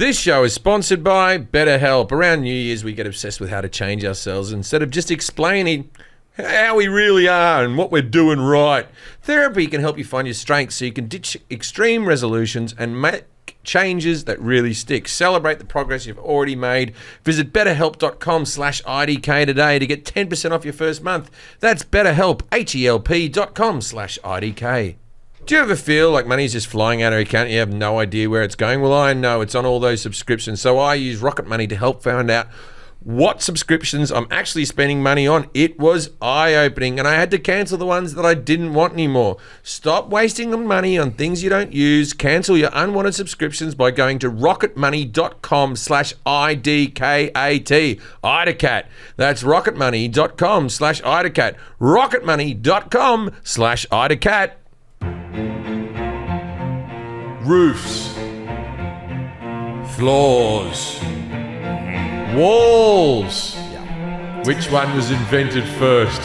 This show is sponsored by BetterHelp. Around New Year's, we get obsessed with how to change ourselves instead of just explaining how we really are and what we're doing right. Therapy can help you find your strengths so you can ditch extreme resolutions and make changes that really stick. Celebrate the progress you've already made. Visit betterhelp.com/IDK today to get 10% off your first month. That's BetterHelp, HELP.com/IDK. Do you ever feel like money's just flying out of your account and you have no idea where it's going? Well, I know it's on all those subscriptions. So I use Rocket Money to help find out what subscriptions I'm actually spending money on. It was eye-opening, and I had to cancel the ones that I didn't want anymore. Stop wasting money on things you don't use. Cancel your unwanted subscriptions by going to rocketmoney.com/IDKAT. IDACAT. That's rocketmoney.com/IDACAT. rocketmoney.com/IDACAT. Roofs. Floors. Walls. Yeah. Which one was invented first?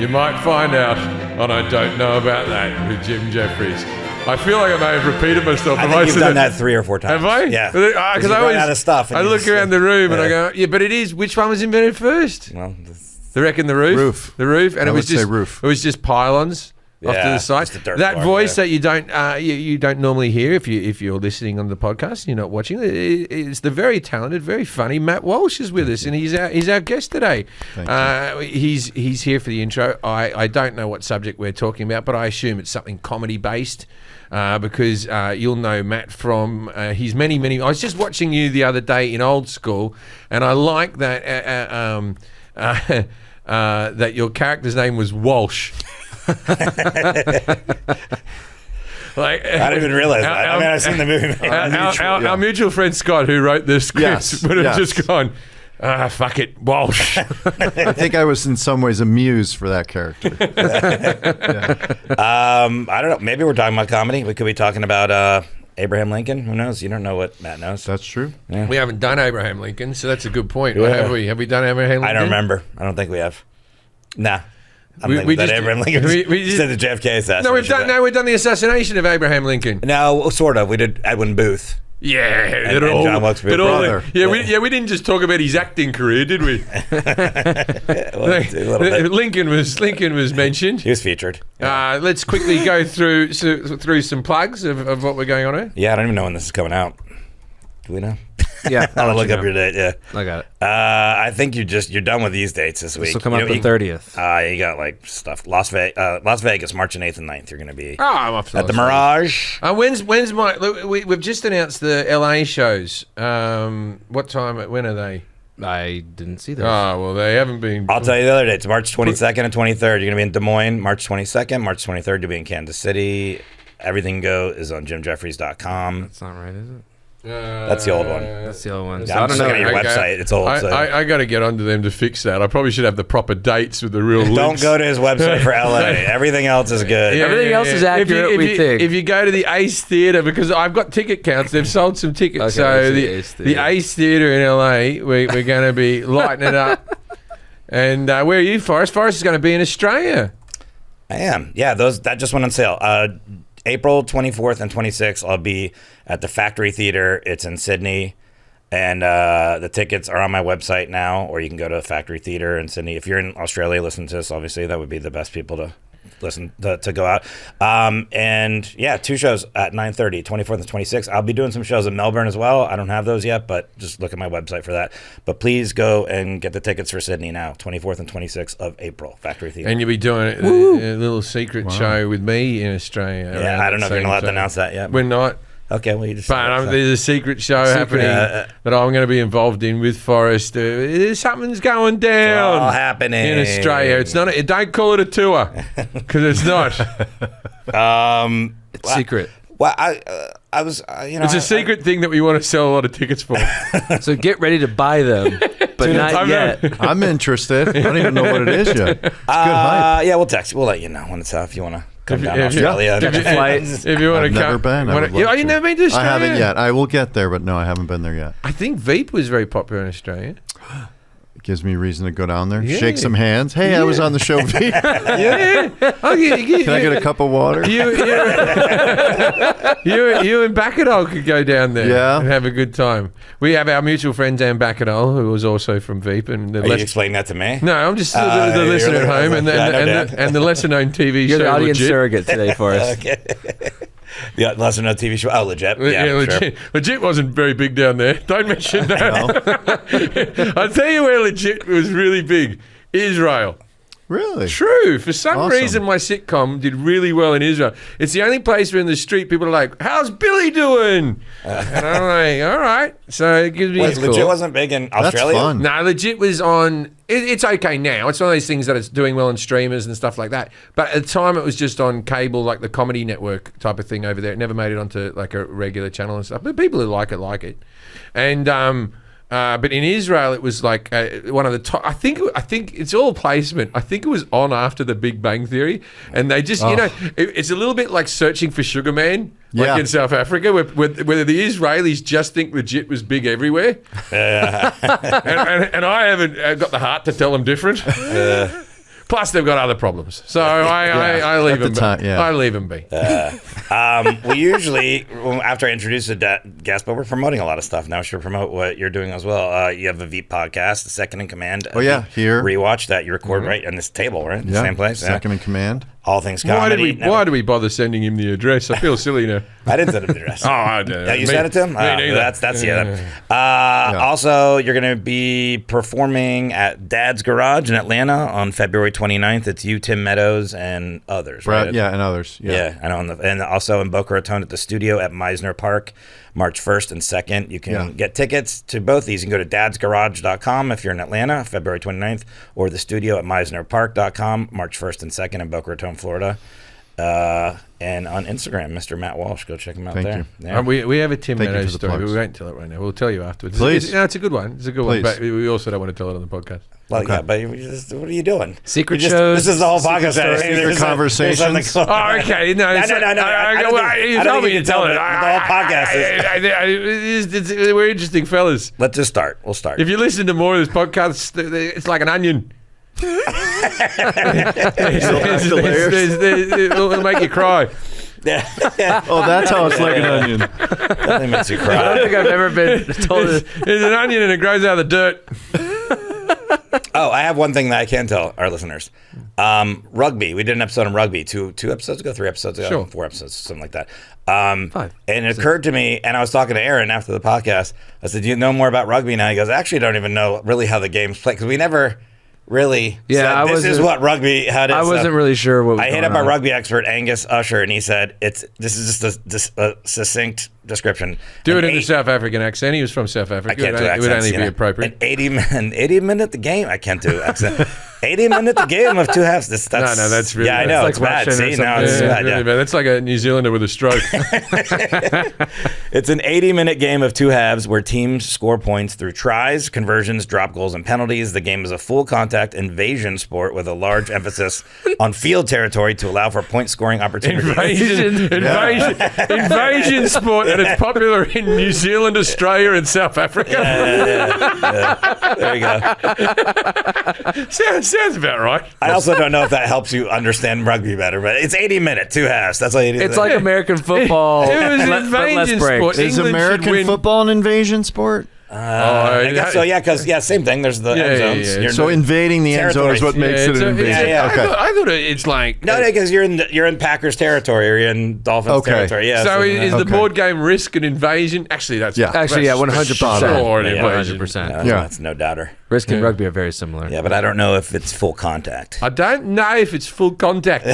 You might find out on I Don't Know About That with Jim Jefferies. I feel like I may have repeated myself. I think you've done that 3 or 4 times. Have I? Yeah. Because I always out of stuff. I look around the room and I go, yeah, but it is. Which one was invented first? Well, they reckon the roof. The roof, and I would say roof. It was just pylons. Off to the side. That voice that you don't normally hear if you're listening on the podcast and you're not watching it's the very talented, very funny Matt Walsh is with us, and he's our guest today. He's here for the intro. I don't know what subject we're talking about, but I assume it's something comedy based because you'll know Matt from his many. I was just watching you the other day in Old School, and I like that that your character's name was Walsh. Like, I didn't even realize that. I mean, I've seen the movie. Our mutual friend Scott, who wrote the script, would have just gone, fuck it, Walsh. I think I was in some ways amused for that character. I don't know. Maybe we're talking about comedy. We could be talking about Abraham Lincoln. Who knows? You don't know what Matt knows. That's true. Yeah. We haven't done Abraham Lincoln, so that's a good point. Yeah. Have we? Have we done Abraham Lincoln? I don't remember. I don't think we have. Nah. We just Abraham Lincoln said the JFK assassination. No, we've done the assassination of Abraham Lincoln. No, sort of. We did Edwin Booth. Yeah, and John Wilkes Booth. We didn't just talk about his acting career, did we? Lincoln was mentioned. He was featured. Let's quickly go through some plugs of what we're going on here. Yeah, I don't even know when this is coming out. Do we know? Yeah, I'll look up your date. Yeah, I got it. I think you're done with these dates this week. This will come out the 30th. You got like stuff. Las Vegas, March 8th and 9th. You're going to be I'm off to at the Mirage. When's my? We've just announced the LA shows. What time? When are they? I didn't see those. Oh, well, they haven't been. I'll tell you the other dates. March 22nd and 23rd. You're going to be in Des Moines. March 22nd. March 23rd. You'll be in Kansas City. Everything Go is on JimJefferies.com. That's not right, is it? That's the old one. That's the old one. So I don't know. Your website. It's old. I got to get onto them to fix that. I probably should have the proper dates with the real links. Don't go to his website for LA. Everything else is good. Everything else is accurate, we think. If you go to the Ace Theatre, because I've got ticket counts, they've sold some tickets. Okay, so the Ace Theatre in LA, we're going to be lighting it up. And where are you, Forrest? Forrest is going to be in Australia. I am. Yeah, that just went on sale. April 24th and 26th, I'll be at the Factory Theatre. It's in Sydney. And the tickets are on my website now, or you can go to Factory Theatre in Sydney. If you're in Australia, listen to this. Obviously, that would be the best people to listen to go out. And yeah, 2 shows at 9:30, 24th and 26th. I'll be doing some shows in Melbourne as well. I don't have those yet, but just look at my website for that. But please go and get the tickets for Sydney now, 24th and 26th of April, Factory Theatre. And you'll be doing a little secret show with me in Australia. Yeah, I don't know if you're allowed to announce that yet. We're not. Okay, well, you just. But there's a secret show happening that I'm going to be involved in with Forrest. Something's going down. It's all happening in Australia. It's not. Don't call it a tour because it's not. It's secret. Well, I was. It's a secret thing that we want to sell a lot of tickets for. So get ready to buy them, but not yet. I'm interested. I don't even know what it is yet. It's good hype. Yeah, we'll text. We'll let you know when it's up. If you want to. Come down to Australia. If you want to come. Never been. Oh, you never been to Australia? I haven't yet. I will get there, but no, I haven't been there yet. I think Veep was very popular in Australia. It gives me reason to go down there, Yeah. shake some hands. Hey, I was on the show. Yeah. Can I get a cup of water? You and Bacadol could go down there and have a good time. We have our mutual friend Dan Bacadol, who was also from Veep. And Are you explaining that to me? No, I'm just the listener at home and the lesser-known TV You're show. the audience Legit. surrogate today for us. Okay. The lesser-known TV show. Oh, Legit. Yeah, Legit. Sure. Legit wasn't very big down there. Don't mention that. I'll tell you where Legit was really big. Israel. Really? True. For some Awesome. reason, my sitcom did really well in Israel. It's the only place where in the street people are like, "How's Billy doing?" And I'm like, "All right." So it gives me a Legit call. wasn't big in Australia? That's fun. No, Legit was on. It's okay now. It's one of those things that it's doing well on streamers and stuff like that. But at the time, it was just on cable, like the Comedy Network type of thing over there. It never made it onto like a regular channel and stuff. But people who like it. And but in Israel, it was like one of the top. I think it's all placement. I think it was on after the Big Bang Theory, and they just it's a little bit like Searching for Sugar Man. Like in South Africa, where the Israelis just think Legit was big everywhere. and I haven't got the heart to tell them different. Plus, they've got other problems. So I leave them be. I leave them be. We usually, after I introduce a guest, but we're promoting a lot of stuff now. We should promote what you're doing as well. You have a Veep podcast, the Second in Command. Here. Rewatch that you record right on this table, right? The same place? Second in Command. All things comedy. Why do we bother sending him the address? I feel silly now. I didn't send him the address. I did. You sent it to him? That's you. Also, you're going to be performing at Dad's Garage in Atlanta on February 29th. It's you, Tim Meadows, and others, right? Yeah, and others. Yeah, I know. And also in Boca Raton at the Studio at Meisner Park, March 1st and 2nd. You can get tickets to both these. You can go to dadsgarage.com if you're in Atlanta, February 29th, or the Studio at meisnerpark.com, March 1st and 2nd in Boca Raton, Florida. And on Instagram, Mr. Matt Walsh. Go check him out there. Yeah. We have a Tim Thank you Meadows for the story, but plugs. we won't tell it right now. We'll tell you afterwards. Please. It's a good one. It's a good one, Please. but we also don't want to tell it on the podcast. Well, yeah, but what are you doing? Secret shows. This is the whole podcast. Secret conversations. Oh, okay. No. I don't told me think to tell it. the whole podcast is. We're interesting fellas. Let's just start. We'll start. If you listen to more of this podcast, it's like an onion. It'll make you cry. Oh, that's how it's like an onion. That makes you I cry. don't think I've ever been told. It's an onion and it grows out of the dirt. Oh, I have one thing that I can tell our listeners. Rugby. We did an episode on rugby two episodes ago, 3 episodes ago, Sure. 4 episodes, something like that. 5. And it occurred to me, and I was talking to Aaron after the podcast. I said, "Do you know more about rugby now?" He goes, "I actually don't even know really how the game's played because we never really said, this is what rugby had." I wasn't really sure what was I hit going up our on. rugby expert, Angus Usher, and he said, this is just a succinct description. Do it in the South African accent. He was from South Africa. I can't do It would accents, only be appropriate. An 80-minute the game. I can't do accent. 80-minute the game of 2 halves. That's No, that's really yeah. I bad. know It's it's like bad. Russian or See, now something. it's bad. really Yeah. bad. That's like a New Zealander with a stroke. It's an 80-minute game of 2 halves where teams score points through tries, conversions, drop goals, and penalties. The game is a full contact invasion sport with a large emphasis on field territory to allow for point scoring opportunities. Invasion sport, and it's popular in New Zealand, Australia, and South Africa. Yeah. There you go. Sounds about right. I also don't know if that helps you understand rugby better, but it's 80-minute 2 halves. That's all you need. It's like American football. It was an but less invasion breaks. sport. Is England should American win. football an invasion sport? I guess so. Yeah, because same thing. There's the end zones. yeah. You're So invading the end zone is what makes it an invasion. yeah. Okay. I thought it's like No, because you're in Packers territory or you're in Dolphins territory. Yeah. So is the Okay. board game Risk an invasion? Actually, that's Actually, yeah, 100%. Sure, an Yeah, invasion. 100%. Yeah. That's no doubter. Risk and rugby are very similar. Yeah, but I don't know if it's full contact. I don't know if it's full contact.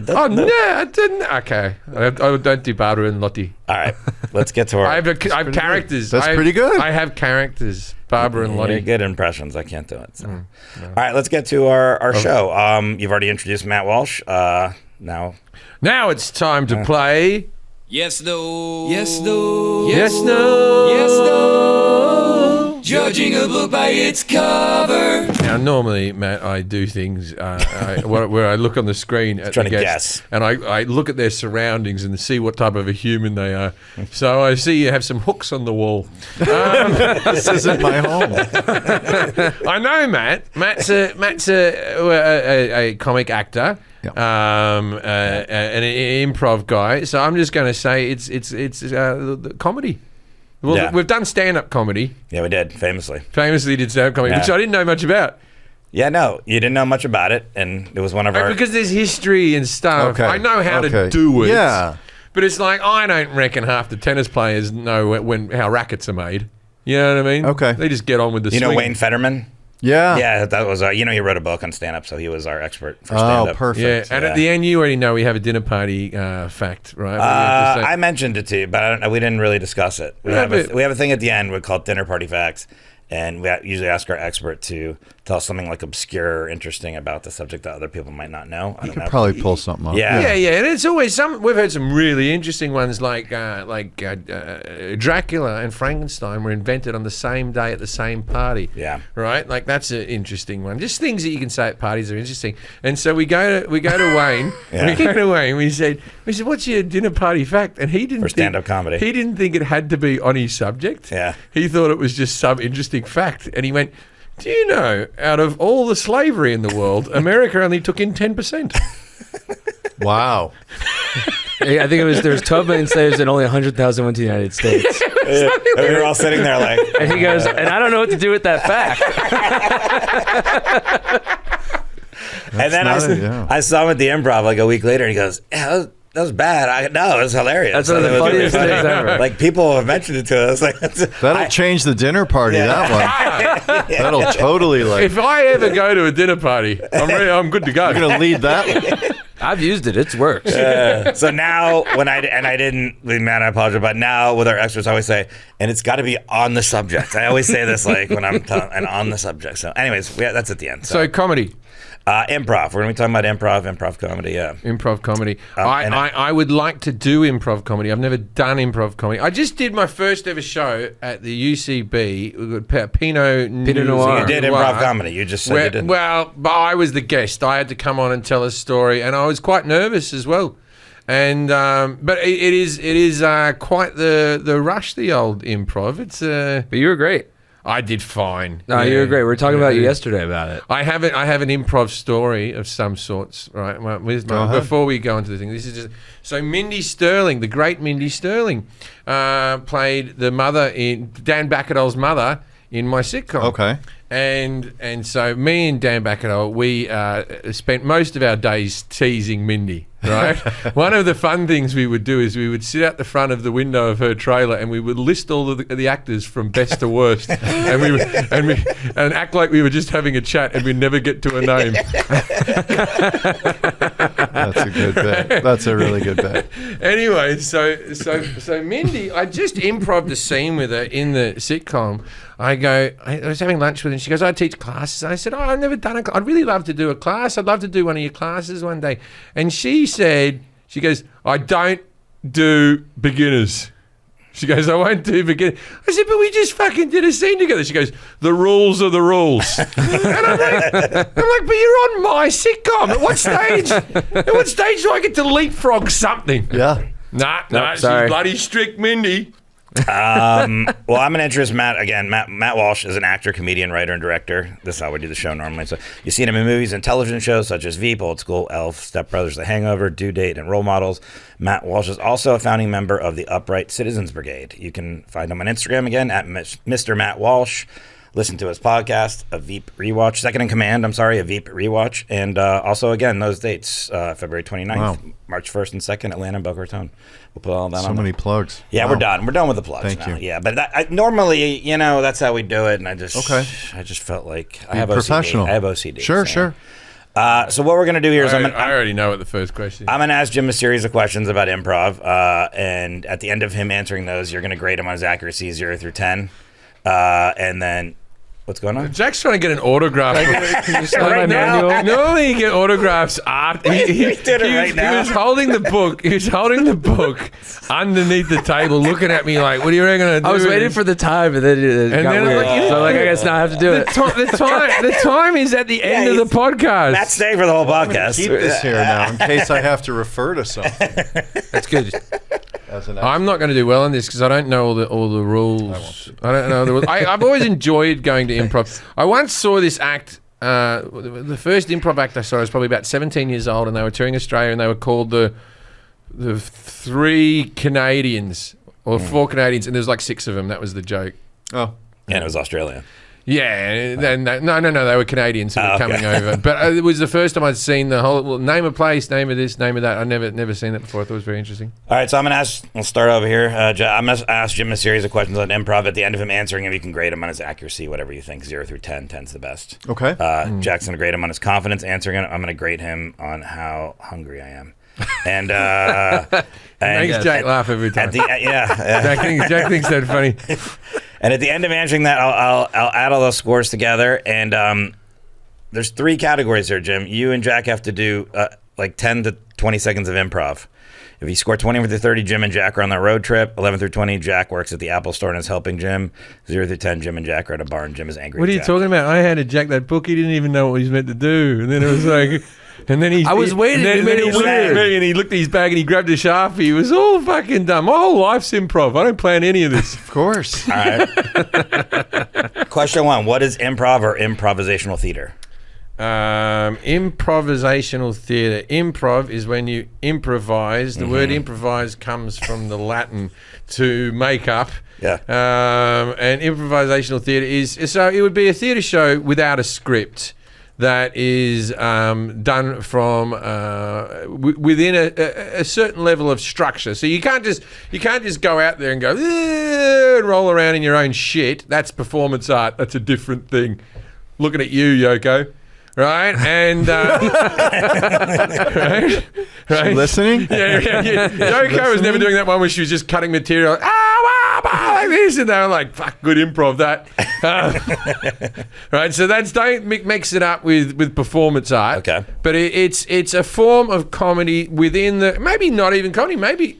Oh no, I didn't. Okay, I don't do Barbara and Lottie. All right, let's get to our. I have characters. That's pretty good. I have characters. Barbara and Very Lottie. good impressions. I can't do it. So. All right, let's get to our show. You've already introduced Matt Walsh. Now Now it's time to play. Yes, no. Yes, no. Yes, no. Yes, no. Judging a book by its cover. Now, normally, Matt, I do things where I look on the screen at the guests, and I look at their surroundings and see what type of a human they are. So I see you have some hooks on the wall. This isn't my home. I know, Matt. Matt's a comic actor. Yep. An improv guy. So I'm just going to say it's the comedy. Well, we've done stand-up comedy. Yeah, we did, famously. Famously did stand-up comedy, which I didn't know much about. Yeah, no, you didn't know much about it, and it was one of our... Because there's history and stuff. Okay. I know how to do it. Yeah. But it's like, I don't reckon half the tennis players know how rackets are made. You know what I mean? Okay. They just get on with the swing. You know Wayne Fetterman? Yeah. Yeah, that was, he wrote a book on stand-up, so he was our expert for stand-up. Oh, perfect. Yeah, and at the end, you already know we have a dinner party fact, right? I mentioned it to you, but we didn't really discuss it. We have a thing at the end we call dinner party facts, and we usually ask our expert to tell us something like obscure or interesting about the subject that other people might not know. You could probably pull something up. Yeah, and it's always we've heard some really interesting ones like Dracula and Frankenstein were invented on the same day at the same party. Yeah. Right? Like that's an interesting one. Just things that you can say at parties are interesting. And so we go to Wayne. Yeah. We go to Wayne. We said, what's your dinner party fact? And he didn't For stand-up comedy. He didn't think it had to be on his subject. Yeah. He thought it was just some interesting fact. And he went, do you know, out of all the slavery in the world, America only took in 10%. Wow. I think there was 12 million slaves and only 100,000 went to the United States. Yeah. And we were all sitting there like... And he goes, and I don't know what to do with that fact. And then I saw him at the Improv like a week later, and he goes, yeah, that was bad. No, it was hilarious. That's one of the funniest things ever. Like, people have mentioned it to us. Like, That'll change the dinner party, that one. That'll totally If I ever go to a dinner party, I'm good to go. You're going to lead that one. I've used it. It works. So now, Matt, I apologize, but now with our experts, I always say, and it's got to be on the subject. I always say this like when I'm and on the subject. So anyways, that's at the end. So comedy. Improv. We're going to be talking about improv comedy, yeah. Improv comedy. I would like to do improv comedy. I've never done improv comedy. I just did my first ever show at the UCB, Pinot Noir. So you did improv comedy. You just said you didn't. Well, but I was the guest. I had to come on and tell a story, and I was quite nervous as well. And but it is quite the rush, the old improv. But you were great. I did fine. No, you were great. We were talking about you yesterday about it. I have an improv story of some sorts, right? Before we go into the thing, this is just so Mindy Sterling, the great Mindy Sterling, played the mother in Dan Bacadol's mother in my sitcom. Okay. And so me and Dan Bacadol, we spent most of our days teasing Mindy, right? One of the fun things we would do is we would sit out the front of the window of her trailer and we would list all of the actors from best to worst, and act like we were just having a chat and we'd never get to a name. That's a good bit. That's a really good bit. Anyway, so Mindy, I just improv a scene with her in the sitcom. I was having lunch with her and she goes, I teach classes. And I said, I've never done I'd really love to do a class. I'd love to do one of your classes one day. And she goes, I don't do beginners. She goes, I won't do beginners. I said, but we just fucking did a scene together. She goes, the rules are the rules. And I'm like, but you're on my sitcom. At what stage do I get to leapfrog something? Yeah. Nah, she's sorry. bloody strict, Mindy. Well, I'm going to introduce Matt again. Matt Walsh is an actor, comedian, writer, and director. This is how we do the show normally. So you've seen him in movies and television shows such as Veep, Old School, Elf, Step Brothers, The Hangover, Due Date, and Role Models. Matt Walsh is also a founding member of the Upright Citizens Brigade. You can find him on Instagram again at Mr. Matt Walsh. Listen to his podcast, A Veep Rewatch, Second in Command, A Veep Rewatch. And also, again, those dates, February 29th, March 1st and 2nd, Atlanta and Boca Raton. We'll put all that on. So many plugs. Yeah, wow. we're done. We're done with the plugs Thank now. you. Yeah, but normally, that's how we do it. And I just felt like I have professional. OCD. I have OCD. Sure. So what we're going to do here is I already know what the first question is. I'm going to ask Jim a series of questions about improv. And at the end of him answering those, you're going to grade him on his accuracy 0 through 10. And then What's going on? Jack's trying to get an autograph. Can you sign my manual? Normally you get autographs after. He did it right now. He was holding the book. He was holding the book underneath the table, looking at me like, "What do you reckon I do?" I was waiting for the time, and then it got then I'm weird. like, So I guess now I have to do it. The time is at the end of the podcast. Matt's staying for the whole podcast. Keep this here now in case I have to refer to something. That's good. As an I'm not going to do well on this because I don't know all the rules. I don't know the rules. I've always enjoyed going to improv. I once saw this act. The first improv act I saw, I was probably about 17 years old, and they were touring Australia, and they were called the Three Canadians or Four Canadians, and there was like 6 of them. That was the joke. Oh. And it was Australia. Yeah, no, they were Canadians who were coming over. But it was the first time I'd seen the whole name of place, name of this, name of that. I'd never seen that before. I thought it was very interesting. All right, so I'm going to we'll start over here. I'm going to ask Jim a series of questions on improv. At the end of him answering them, you can grade him on his accuracy, whatever you think, 0 through 10. 10's the best. Okay. Jack's going to grade him on his confidence answering it. I'm going to grade him on how hungry I am. And makes Jack laugh every time. Jack thinks that's funny. And at the end of answering that, I'll add all those scores together. And there's 3 categories here, Jim. You and Jack have to do like 10 to 20 seconds of improv. If you score 20 through 30, Jim and Jack are on that road trip. 11 through 20, Jack works at the Apple store and is helping Jim. 0 through 10, Jim and Jack are at a bar and Jim is angry. What are you talking about? I handed Jack that book. He didn't even know what he was meant to do. And then it was like... And then I was waiting. And then he looked at me and he looked at his bag and he grabbed a Sharpie. He was all fucking dumb. My whole life's improv. I don't plan any of this. Of course. All right. Question 1. What is improv or improvisational theater? Improvisational theater. Improv is when you improvise. The word improvise comes from the Latin to make up. Yeah. And improvisational theater is... So it would be a theater show without a script. That is done from within a certain level of structure. So you can't just go out there and go and roll around in your own shit. That's performance art. That's a different thing. Looking at you, Yoko. Right? And right? Listening? Yeah. Yoko was never doing that one where she was just cutting material like this, and they were like, fuck, good improv that. Right, so don't mix it up with performance art. Okay. But it's a form of comedy within maybe not even comedy, maybe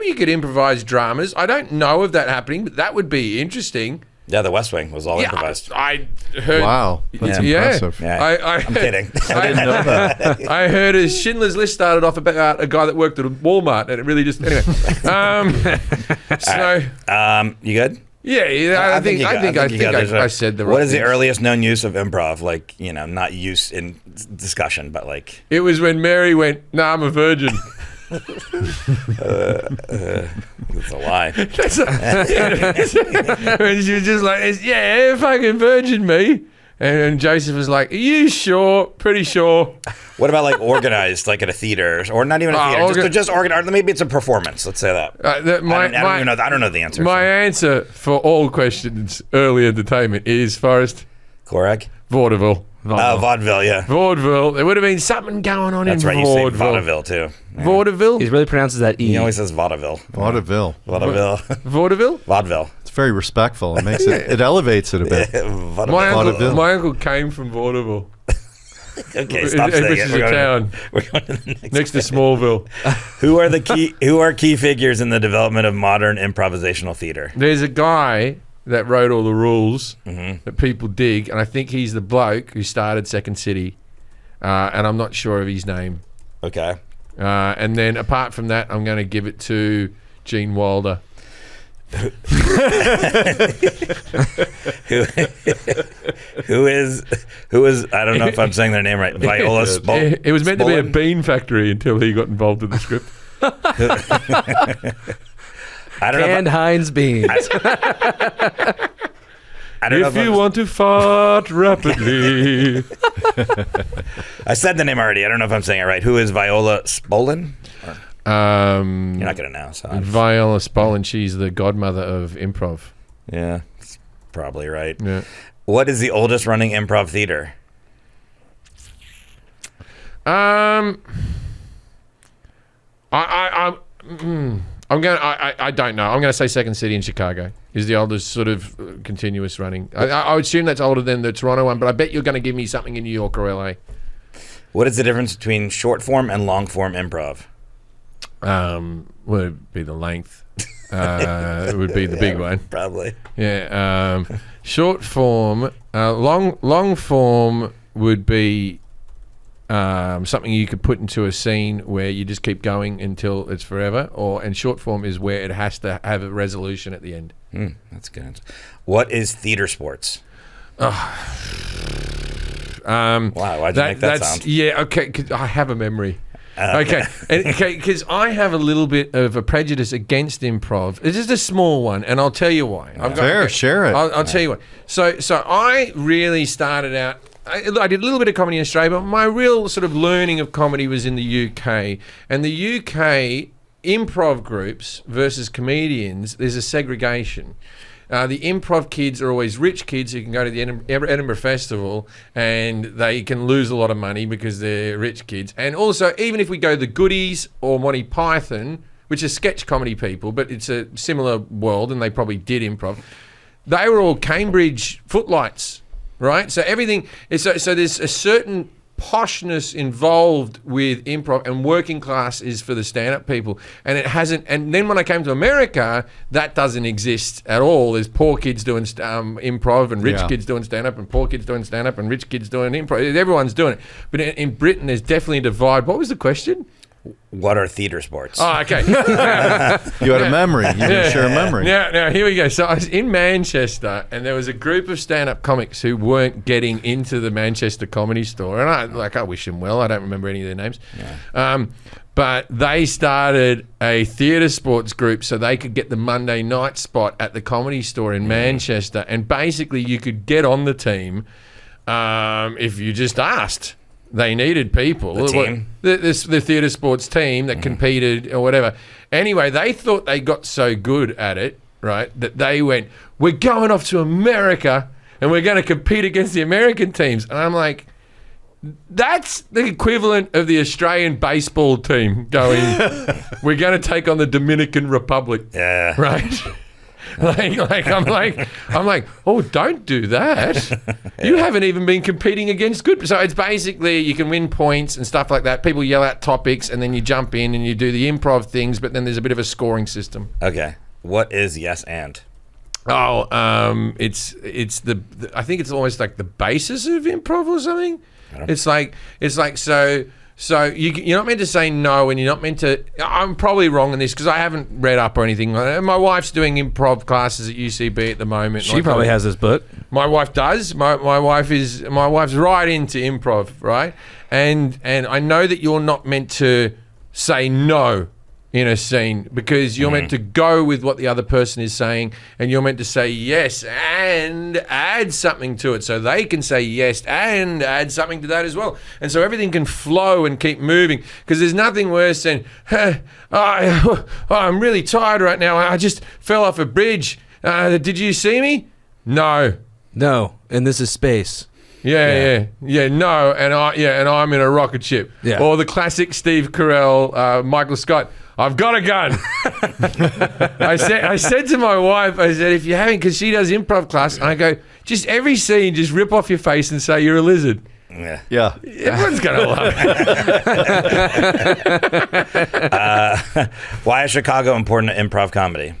you could improvise dramas. I don't know of that happening, but that would be interesting. Yeah, The West Wing was all improvised. I heard. Wow, that's impressive. Yeah. I'm kidding. I didn't know that. I heard a Schindler's List started off about a guy that worked at a Walmart, and it really just anyway. You good? Yeah, I think I said the right. What is the things. earliest known use of improv? Like, not use in discussion, but like. It was when Mary went, "Nah, I'm a virgin." It's a lie. And she was just like, "Yeah, fucking virgin me." And Joseph was like, "Are you sure? Pretty sure." What about like organized, like at a theater, or not even a theater, just organized? Maybe it's a performance. Let's say that. I don't know the answer. My answer for all questions, early entertainment, is Forrest. Correct. Vaudeville. Vaudeville, yeah. Vaudeville. There would have been something going on That's in right, vaudeville. you say vaudeville too. Yeah. Vaudeville? He really pronounces that E. He always says vaudeville. Vaudeville. Vaudeville. Vaudeville? Vaudeville. It's very respectful. It makes it elevates it a bit. Vaudeville. My uncle came from Vaudeville. Okay, stop saying which it. is a town We're going to the next to Smallville. Who are key figures in the development of modern improvisational theater? There's a guy that wrote all the rules that people dig, and I think he's the bloke who started Second City, and I'm not sure of his name. Okay. And then apart from that, I'm going to give it to Gene Wilder. who is I don't know if I'm saying their name right. Viola Spolin. It was meant to be a bean factory until he got involved in the script. I don't Canned know. Heinz beans. I don't know if you want to fart rapidly. I said the name already. I don't know if I'm saying it right. Who is Viola Spolin? You're not gonna know. So Viola Spolin. She's the godmother of improv. yeah, that's probably right. Yeah. What is the oldest running improv theater? I don't know. I'm going to say Second City in Chicago is the oldest sort of continuous running. I would assume that's older than the Toronto one, but I bet you're going to give me something in New York or LA. What is the difference between short form and long form improv? Would be the length. It would be the big one. Probably. Yeah. Short form, long form would be something you could put into a scene where you just keep going until it's forever, and short form is where it has to have a resolution at the end. That's good. What is theater sports? Wow, why'd you make that sound? Yeah, okay, 'cause I have a memory. Okay, because I have a little bit of a prejudice against improv. It's just a small one, and I'll tell you why. Share it. I'll tell you why. So I really started out. I did a little bit of comedy in Australia, but my real sort of learning of comedy was in the UK. And the UK improv groups versus comedians, there's a segregation. The improv kids are always rich kids who can go to the Edinburgh Festival and they can lose a lot of money because they're rich kids. And also, even if we go the Goodies or Monty Python, which are sketch comedy people, but it's a similar world and they probably did improv, they were all Cambridge footlights, right? So everything, so there's a certain poshness involved with improv, and working class is for the stand-up people, and it hasn't. And then when I came to America, that doesn't exist at all. There's poor kids doing improv, and rich kids doing stand-up, and poor kids doing stand-up, and rich kids doing improv. Everyone's doing it. But in Britain, there's definitely a divide. What was the question? What are theater sports? Oh, okay. You had a memory. You didn't share a memory. Now, here we go. So I was in Manchester, and there was a group of stand-up comics who weren't getting into the Manchester Comedy Store. And I wish them well. I don't remember any of their names. Yeah. But they started a theatre sports group so they could get the Monday night spot at the Comedy Store in Manchester. And basically, you could get on the team if you just asked. They needed people. The team? The theatre sports team that competed or whatever. Anyway, they thought they got so good at it, right, that they went, we're going off to America and we're going to compete against the American teams. And I'm like, that's the equivalent of the Australian baseball team going, we're going to take on the Dominican Republic. Yeah. Right? I'm like, oh, don't do that. You haven't even been competing against good. So it's basically you can win points and stuff like that. People yell out topics and then you jump in and you do the improv things, but then there's a bit of a scoring system. Okay. What is yes and? Oh, it's the I think it's almost like the basis of improv or something. It's like So you're not meant to say no, and you're not meant to. I'm probably wrong in this because I haven't read up or anything. My wife's doing improv classes at UCB at the moment. She probably has this book. My wife does. My wife's right into improv, right? And I know that you're not meant to say no in a scene because you're meant to go with what the other person is saying, and you're meant to say yes and add something to it so they can say yes and add something to that as well, and so everything can flow and keep moving, because there's nothing worse than I'm really tired right now, I just fell off a bridge, did you see me? No, and this is space. No, and I'm in a rocket ship. Yeah. Or the classic Steve Carell, Michael Scott, I've got a gun. I said to my wife, I said, if you're having, because she does improv class, and I go, just every scene, just rip off your face and say you're a lizard. Yeah. Everyone's going to love it. Why is Chicago important to improv comedy?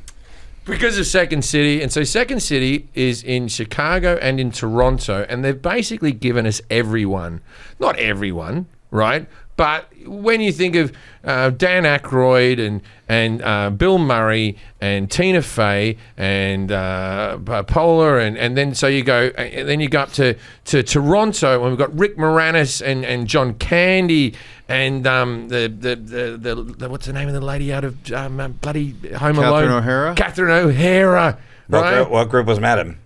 Because of Second City. And so Second City is in Chicago and in Toronto, and they've basically given us everyone. Not everyone, right? But when you think of Dan Aykroyd and Bill Murray and Tina Fey and Poehler and then so you go and then you go up to Toronto, and we've got Rick Moranis and John Candy and the what's the name of the lady out of bloody Home Alone? Catherine O'Hara. Right? What group was Madam?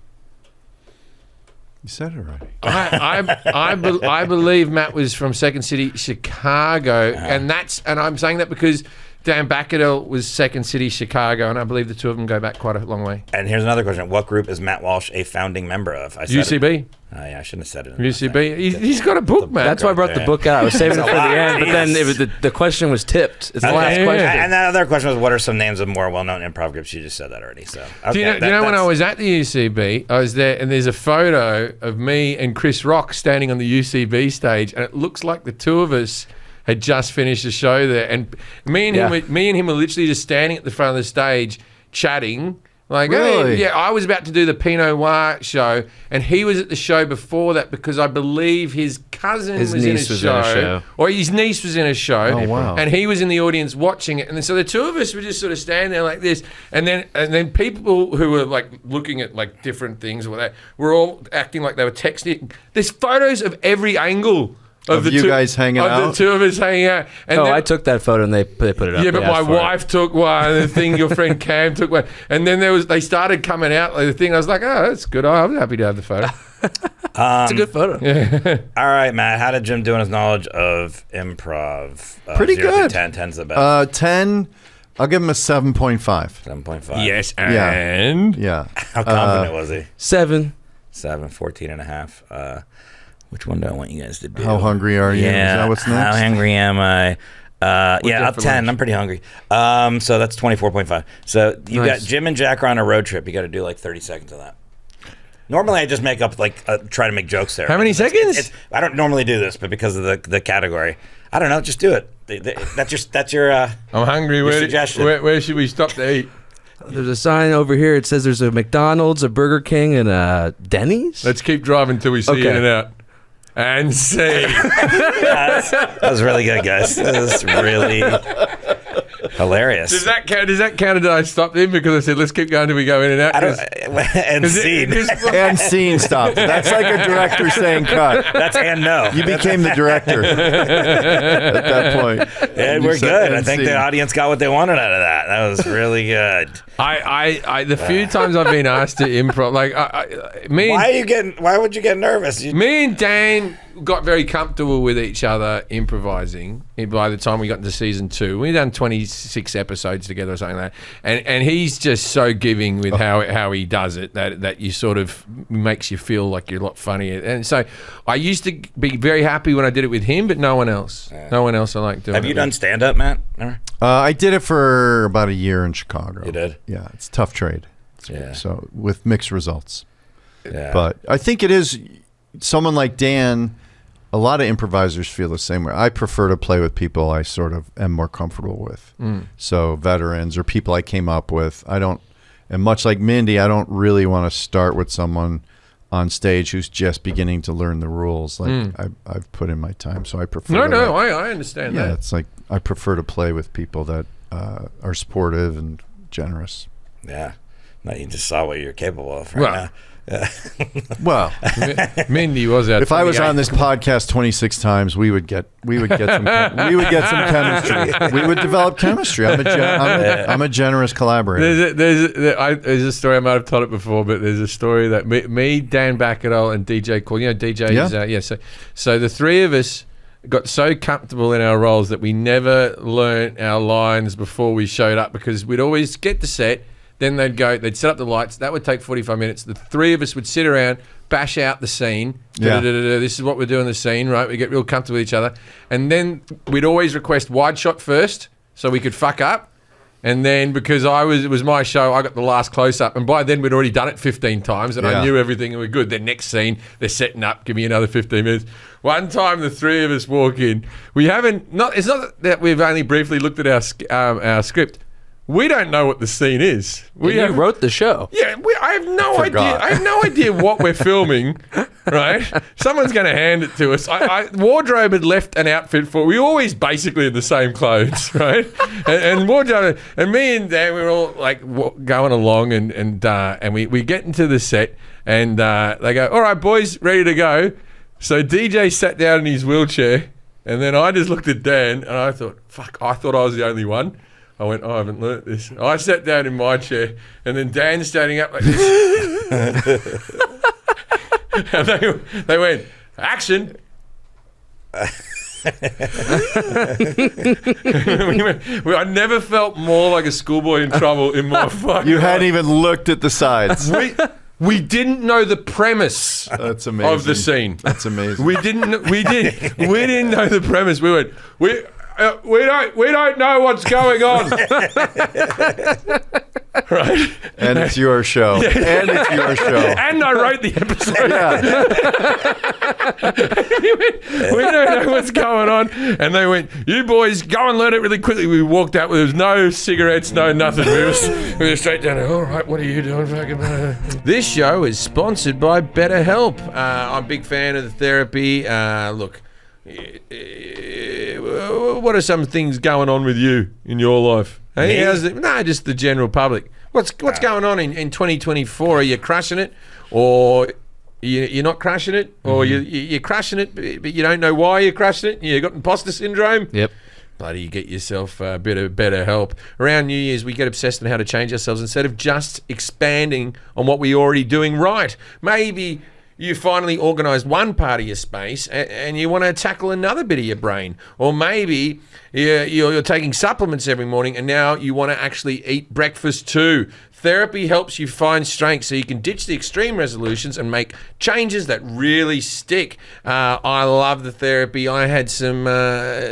You said it already. I believe Matt was from Second City, Chicago, and I'm saying that because Dan Bacadell was Second City, Chicago, and I believe the two of them go back quite a long way. And here's another question. What group is Matt Walsh a founding member of? I said UCB. Oh, yeah, I shouldn't have said it. UCB. He's got a book, man. That's why I brought the book out. I was saving it for the end, but then the question was tipped. It's the last question. And the other question was, what are some names of more well-known improv groups? You just said that already. So do you know when I was at the UCB, I was there, and there's a photo of me and Chris Rock standing on the UCB stage, and it looks like the two of us had just finished the show there, and me and him were literally just standing at the front of the stage chatting. Like, really? Hey, yeah, I was about to do the Pinot Noir show, and he was at the show before that because I believe his cousin was in a show, or his niece was in a show. Oh, wow. And he was in the audience watching it, and then, so the two of us were just sort of standing there like this, and then people who were like looking at like different things or whatever were all acting like they were texting. There's photos of every angle. Of you guys hanging out? The two of us hanging out. And I took that photo and they put it up. Yeah, but my wife took one. The thing, your friend Cam took one. And then they started coming out. Like the thing, I was like, oh, that's good. I'm happy to have the photo. It's a good photo. Yeah. All right, Matt. How did Jim do in his knowledge of improv? Pretty 0 good. to 10. 10's the best. 10, I'll give him a 7.5. 7.5. Yes, and? Yeah. How confident was he? 7. 14 and a half. Which one do I want you guys to do? How hungry are you? Yeah. Is that what's next? How hungry am I? Up 10. lunch? I'm pretty hungry. So that's 24.5. So you got Jim and Jack are on a road trip. You got to do like 30 seconds of that. Normally I just make up try to make jokes there. How many seconds? I don't normally do this, but because of the category, I don't know. Just do it. That's your. I'm hungry. suggestion. Where should we stop to eat? There's a sign over here. It says there's a McDonald's, a Burger King, and a Denny's. Let's keep driving till we see Okay. In and out. And see. That was really good, guys. That was really hilarious. Does that count? Did I stop him because I said let's keep going till we go in and out? And scene. And scene stop. That's like a director saying cut. That's and no. You became the director at that point. And we're good. I think the audience got what they wanted out of that. That was really good. The few times I've been asked to improv, Why would you get nervous? Me and Dan got very comfortable with each other improvising by the time we got into season 2. We've done 26 episodes together or something like that. And he's just so giving with how he does it that you sort of makes you feel like you're a lot funnier. And so I used to be very happy when I did it with him, but no one else. Yeah. No one else I like doing it. Have you done stand-up, Matt? I did it for about a year in Chicago. You did? Yeah, it's a tough trade. Yeah. So with mixed results. Yeah. But I think it is someone like Dan. A lot of improvisers feel the same way. I prefer to play with people I sort of am more comfortable with. So veterans or people I came up with. And much like Mindy, I don't really want to start with someone on stage who's just beginning to learn the rules. Like I've put in my time, so I prefer. I understand that. Yeah, it's like I prefer to play with people that are supportive and generous. Yeah. No, you just saw what you're capable of right now. Yeah. Well, Mindy was out. If I was on this podcast 26 times, we would get some chemistry. We would develop chemistry. I'm a generous collaborator. There's a story, I might have told it before, but there's a story that me, Dan Bacadell, and DJ Cole. DJ is So the three of us got so comfortable in our roles that we never learnt our lines before we showed up because we'd always get the set. Then they'd set up the lights. That would take 45 minutes. The three of us would sit around, bash out the scene. Yeah. This is what we're doing the scene, right? We get real comfortable with each other. And then we'd always request wide shot first so we could fuck up. And then because it was my show, I got the last close up. And by then we'd already done it 15 times and I knew everything and we're good. The next scene, they're setting up, give me another 15 minutes. One time the three of us walk in. It's not that we've only briefly looked at our script. We don't know what the scene is. You wrote the show. Yeah, I have no idea. I have no idea what we're filming, right? Someone's going to hand it to us. Wardrobe had left an outfit for. We always basically in the same clothes, right? and wardrobe and me and Dan, we were all like going along, and we get into the set, and they go, "All right, boys, ready to go." So DJ sat down in his wheelchair, and then I just looked at Dan, and I thought, "Fuck!" I thought I was the only one. I went, I haven't learnt this. I sat down in my chair, and then Dan's standing up like this. And they went, action. I never felt more like a schoolboy in trouble in my fucking You hadn't life. even looked at the sides. We didn't know the premise That's amazing. of the scene. That's amazing. We didn't know the premise. We went, we don't know what's going on. Right? And it's your show. And it's your show. And I wrote the episode. Yeah. We don't know what's going on. And they went, you boys, go and learn it really quickly. We walked out, there was no cigarettes, no nothing. We were straight down, all right, what are you doing? This show is sponsored by BetterHelp. I'm a big fan of the therapy. Look, what are some things going on with you in your life? Hey, no, just the general public. What's going on in 2024? Are you crushing it, or you're not crushing it, or you're crushing it, but you don't know why you're crushing it? You got imposter syndrome. Yep. Bloody get yourself a bit of better help. Around New Year's, we get obsessed on how to change ourselves instead of just expanding on what we're already doing right. Maybe you finally organised one part of your space and you want to tackle another bit of your brain. Or maybe you're taking supplements every morning and now you want to actually eat breakfast too. Therapy helps you find strength so you can ditch the extreme resolutions and make changes that really stick. I love the therapy. I had some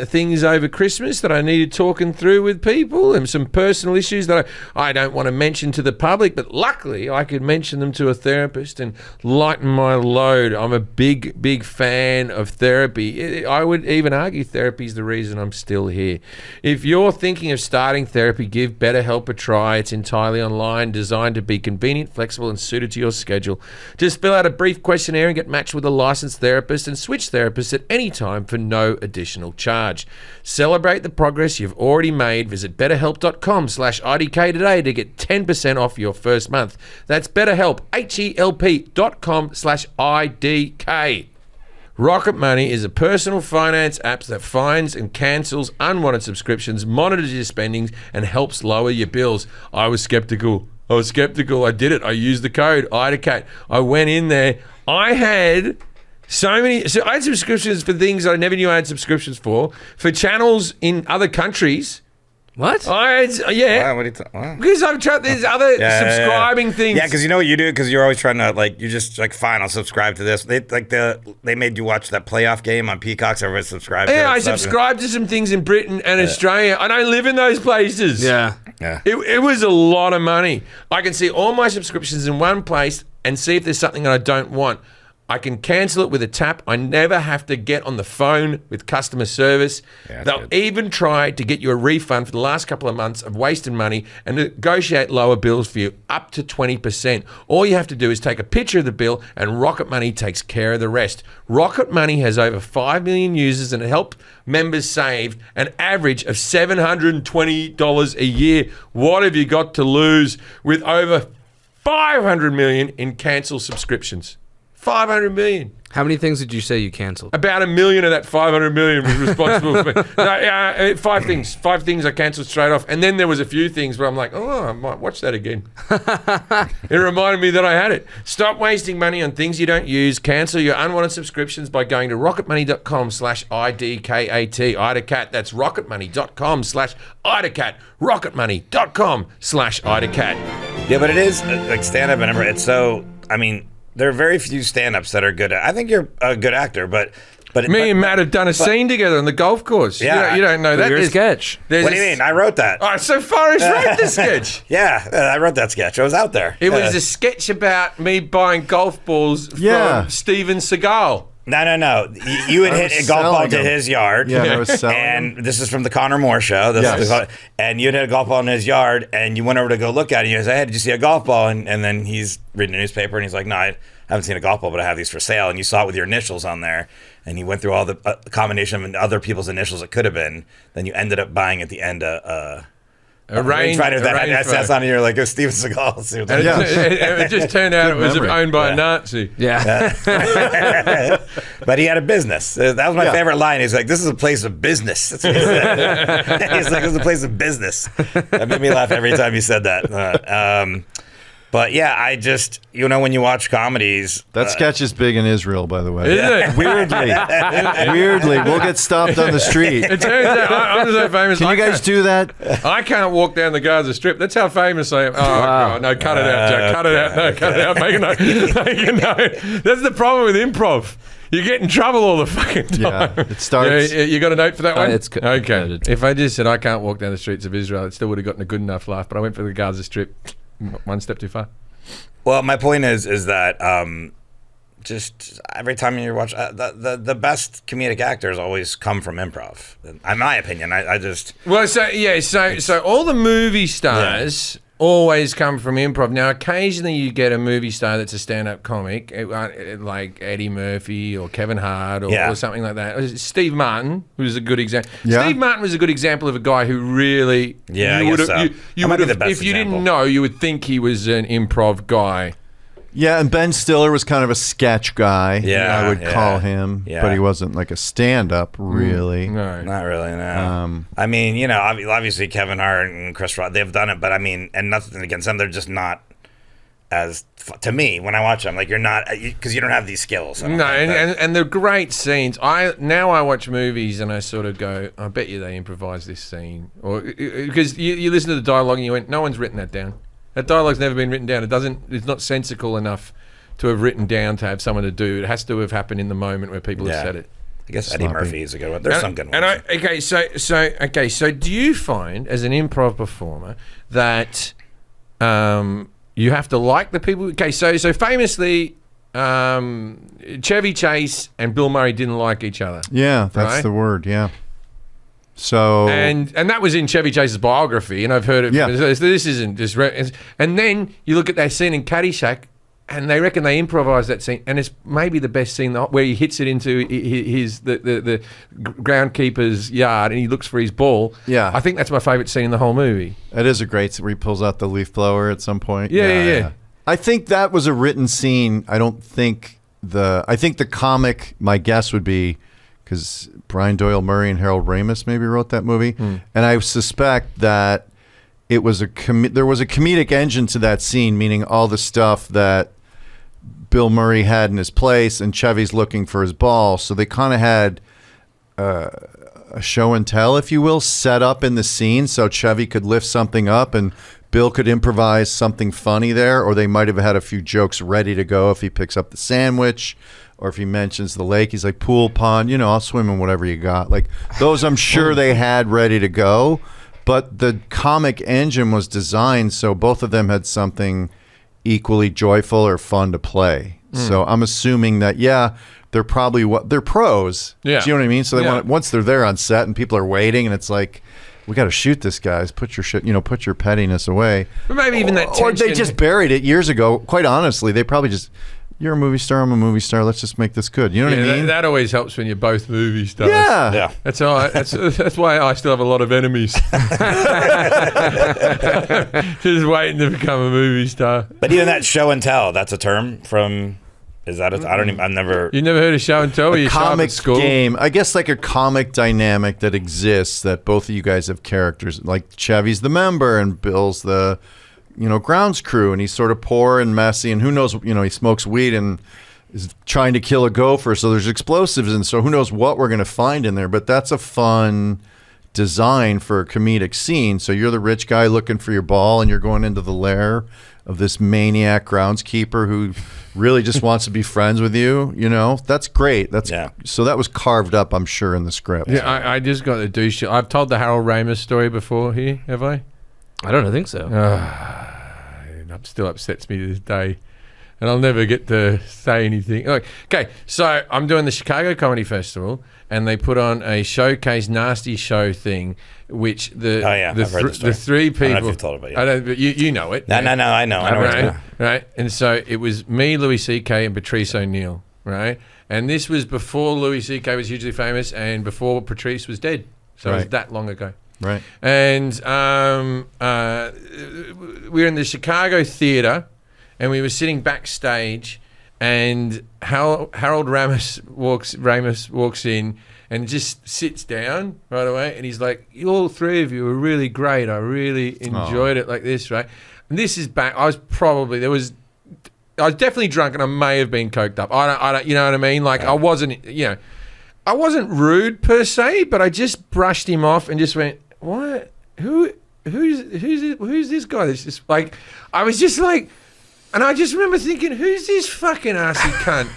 things over Christmas that I needed talking through with people and some personal issues that I don't want to mention to the public, but luckily I could mention them to a therapist and lighten my load. I'm a big, big fan of therapy. I would even argue therapy is the reason I'm still here. If you're thinking of starting therapy, give BetterHelp a try. It's entirely online, designed to be convenient, flexible, and suited to your schedule. Just fill out a brief questionnaire and get matched with a licensed therapist and switch therapists at any time for no additional charge. Celebrate the progress you've already made. Visit betterhelp.com/IDK today to get 10% off your first month. That's BetterHelp, HELP.com/IDK. Rocket Money is a personal finance app that finds and cancels unwanted subscriptions, monitors your spendings, and helps lower your bills. I was skeptical. I did it. I used the code IDACAT. I went in there. I had I had subscriptions for things I never knew I had subscriptions for channels in other countries. What? Wow, what are you wow. Because I've tried. There's other subscribing things. Yeah, because you know what you do? Because you're always trying to, you're just fine, I'll subscribe to this. They made you watch that playoff game on Peacock, so everybody subscribed to it. Yeah, I subscribed to some things in Britain and Australia. I don't live in those places. Yeah. It was a lot of money. I can see all my subscriptions in one place and see if there's something that I don't want. I can cancel it with a tap. I never have to get on the phone with customer service. Yeah, they'll even try to get you a refund for the last couple of months of wasted money and negotiate lower bills for you, up to 20%. All you have to do is take a picture of the bill and Rocket Money takes care of the rest. Rocket Money has over 5 million users and it helped members save an average of $720 a year. What have you got to lose with over 500 million in cancelled subscriptions? 500 million. How many things did you say you canceled? About 1 million of that 500 million was responsible for no, 5 things. 5 things I cancelled straight off. And then there was a few things where I'm like, oh, I might watch that again. It reminded me that I had it. Stop wasting money on things you don't use. Cancel your unwanted subscriptions by going to rocketmoney.com/IDKAT. IDACAT. That's rocketmoney.com/IDACAT. rocketmoney.com/IDACAT. Yeah, but it is like stand-up and it's so, there are very few stand-ups that are good at. I think you're a good actor, but me and Matt have done a scene together on the golf course. Yeah, you don't know that. Your sketch. What do you mean? I wrote that. Oh, so Forrest wrote the sketch. Yeah, I wrote that sketch. I was out there. It was a sketch about me buying golf balls from Steven Seagal. No. You had hit a golf ball to his yard. Yeah, I was selling and this is from the Connor Moore show. And you had hit a golf ball in his yard, and you went over to go look at it. And you said, hey, did you see a golf ball? And then he's reading a newspaper, and he's like, no, I haven't seen a golf ball, but I have these for sale. And you saw it with your initials on there. And he went through all the combination of other people's initials it could have been. Then you ended up buying at the end a rangefinder that had SS on it. You're like, oh, Steven Seagal. And it just turned out it was owned by a Nazi. Yeah. But he had a business. That was my favorite line. He's like, this is a place of business. That's what he said. He's like, this is a place of business. That made me laugh every time he said that. But yeah, I just, when you watch comedies. That sketch is big in Israel, by the way. Is it? Weirdly, we'll get stopped on the street. It turns out I'm so famous. Can you guys do that? I can't walk down the Gaza Strip. That's how famous I am. Oh, God, no, cut it out, Jack. Cut it out. No, cut it out. Make a note. Make a note. That's the problem with improv. You get in trouble all the fucking time. Yeah, it starts. You got a note for that one? It's okay. If I just said I can't walk down the streets of Israel, it still would have gotten a good enough laugh. But I went for the Gaza Strip. One step too far. Well, my point is that just every time you watch the best comedic actors always come from improv. In my opinion, I just so all the movie stars always come from improv. Now, occasionally you get a movie star that's a stand-up comic, like Eddie Murphy or Kevin Hart or something like that. Steve Martin, who's a good example. Yeah. Steve Martin was a good example of a guy who really you would have if you didn't know, you would think he was an improv guy. Yeah, and Ben Stiller was kind of a sketch guy. Yeah, I would call him, but he wasn't like a stand-up, really. No. not really. No. I mean, obviously Kevin Hart and Chris Rock, they've done it, but I mean, and nothing against them, they're just not as to me when I watch them. Like you're not because you don't have these skills. No, and they're great scenes. I watch movies and I sort of go, I bet you they improvised this scene, or because you listen to the dialogue and you went, no one's written that down. That dialogue's never been written down. It's not sensical enough to have written down to have someone to do. It has to have happened in the moment where people have said it. I guess Eddie Murphy is a good one. There's some good ones. So do you find as an improv performer that you have to like the people? Okay, so famously, Chevy Chase and Bill Murray didn't like each other. Yeah, that's the word. Yeah. So and that was in Chevy Chase's biography, and I've heard it. Yeah. So this isn't just. And then you look at that scene in Caddyshack, and they reckon they improvised that scene, and it's maybe the best scene where he hits it into the groundskeeper's yard, and he looks for his ball. Yeah, I think that's my favorite scene in the whole movie. It is a great scene where he pulls out the leaf blower at some point. Yeah. I think that was a written scene. I think the comic. My guess would be. Because Brian Doyle Murray and Harold Ramis maybe wrote that movie, and I suspect that it was there was a comedic engine to that scene, meaning all the stuff that Bill Murray had in his place, and Chevy's looking for his ball, so they kind of had a show and tell, if you will, set up in the scene, so Chevy could lift something up and Bill could improvise something funny there, or they might have had a few jokes ready to go if he picks up the sandwich. Or if he mentions the lake, he's like, pool, pond, I'll swim in whatever you got. Like those I'm sure they had ready to go. But the comic engine was designed so both of them had something equally joyful or fun to play. So I'm assuming that, they're probably they're pros. Yeah. Do you know what I mean? So they want once they're there on set and people are waiting and it's like, we got to shoot this, guys. Put your shit, put your pettiness away. But maybe even that tension. Or they just buried it years ago. Quite honestly, they probably just... You're a movie star, I'm a movie star. Let's just make this good. You know what I mean? That always helps when you're both movie stars. Yeah. That's all right. That's why I still have a lot of enemies. Just waiting to become a movie star. But even that show and tell, that's a term from... Is that I've never... You never heard of show and tell? A comic game. I guess like a comic dynamic that exists that both of you guys have characters. Like Chevy's the member and Bill's the... grounds crew, and he's sort of poor and messy, and who knows, he smokes weed and is trying to kill a gopher, so there's explosives, and so who knows what we're going to find in there, but that's a fun design for a comedic scene. So you're the rich guy looking for your ball, and you're going into the lair of this maniac groundskeeper who really just wants to be friends with you, That's great. So that was carved up, I'm sure, in the script. Yeah, I just got to do shit. I've told the Harold Ramis story before here, have I? I don't think so. It still upsets me to this day, and I'll never get to say anything. Okay, so I'm doing the Chicago Comedy Festival, and they put on a showcase nasty show thing, which the three people. I don't know if you've told about it. I don't, but you know it. No, I know. Right, and so it was me, Louis C.K., and Patrice O'Neill, right, and this was before Louis C.K. was hugely famous, and before Patrice was dead, so it was that long ago. Right. And we were in the Chicago theater, and we were sitting backstage, and Harold Ramis walks in and just sits down right away, and he's like, all three of you were really great. I really enjoyed it like this, right? this is back. I was definitely drunk, and I may have been coked up. I don't, you know what I mean? Like I wasn't, I wasn't rude per se, but I just brushed him off and just went, "What? Who's this guy?" That's just like, I was just like, and I just remember thinking, "Who's this fucking arsey cunt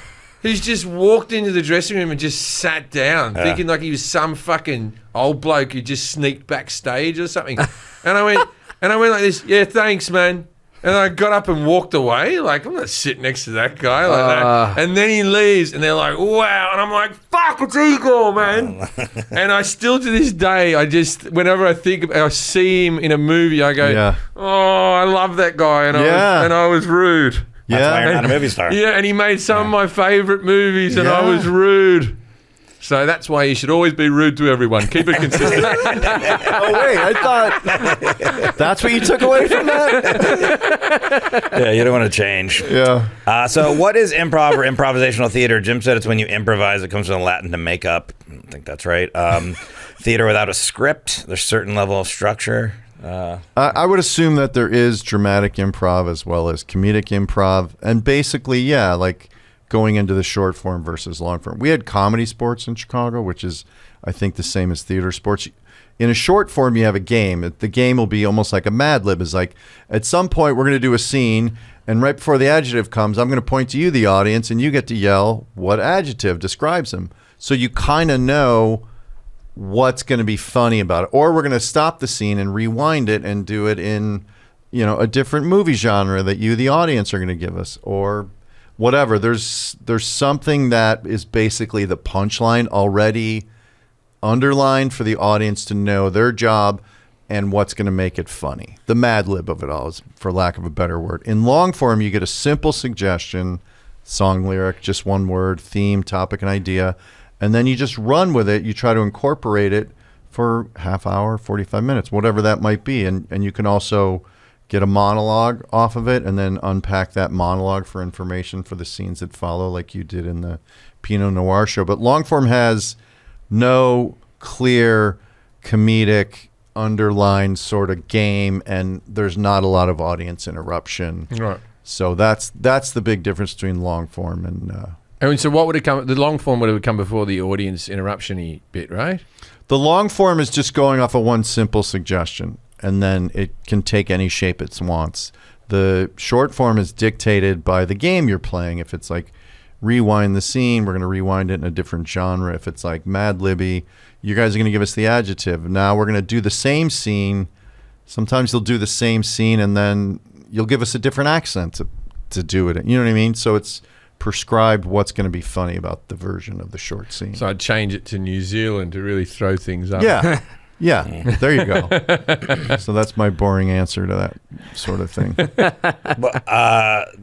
who's just walked into the dressing room and just sat down, thinking like he was some fucking old bloke who just sneaked backstage or something?" And I went like this, "Yeah, thanks, man." And I got up and walked away. Like, I'm not sitting next to that guy like that. And then he leaves, and they're like, "Wow." And I'm like, "Fuck, it's Igor, man." And I still, to this day, whenever I think I see him in a movie, I go, "Oh, I love that guy." And I was rude. That's why you're not a movie star. Yeah, and he made some of my favorite movies, and I was rude. So that's why you should always be rude to everyone. Keep it consistent. Oh, wait, I thought that's what you took away from that? Yeah, you don't want to change. Yeah. So what is improv or improvisational theater? Jim said it's when you improvise. It comes from Latin to make up. I don't think that's right. Theater without a script. There's a certain level of structure. I would assume that there is dramatic improv as well as comedic improv. And basically, like going into the short form versus long form. We had comedy sports in Chicago, which is, I think, the same as theater sports. In a short form, you have a game. The game will be almost like a Mad Lib. It's like, at some point, we're going to do a scene, and right before the adjective comes, I'm going to point to you, the audience, and you get to yell what adjective describes him. So you kind of know what's going to be funny about it. Or we're going to stop the scene and rewind it and do it in, a different movie genre that you, the audience, are going to give us, or whatever. There's something that is basically the punchline already underlined for the audience to know their job and what's going to make it funny. The Mad Lib of it all, is, for lack of a better word. In long form, you get a simple suggestion, song lyric, just one word, theme, topic, and idea, and then you just run with it. You try to incorporate it for half hour, 45 minutes, whatever that might be. And you can also get a monologue off of it and then unpack that monologue for information for the scenes that follow, like you did in the Pinot Noir show. But long form has no clear comedic underlined sort of game, and there's not a lot of audience interruption. Right. So that's the big difference between long form and so what would it come? The long form would have come before the audience interruption-y bit, right? the long form is just going off of one simple suggestion, and then it can take any shape it wants. The short form is dictated by the game you're playing. If it's like rewind the scene, we're going to rewind it in a different genre. If it's like Mad Libby, you guys are going to give us the adjective. Now we're going to do the same scene. Sometimes you'll do the same scene and then you'll give us a different accent to do it. You know what I mean? So it's prescribed what's going to be funny about the version of the short scene. So I'd change it to New Zealand to really throw things up. Yeah. Yeah, there you go. So that's my boring answer to that sort of thing.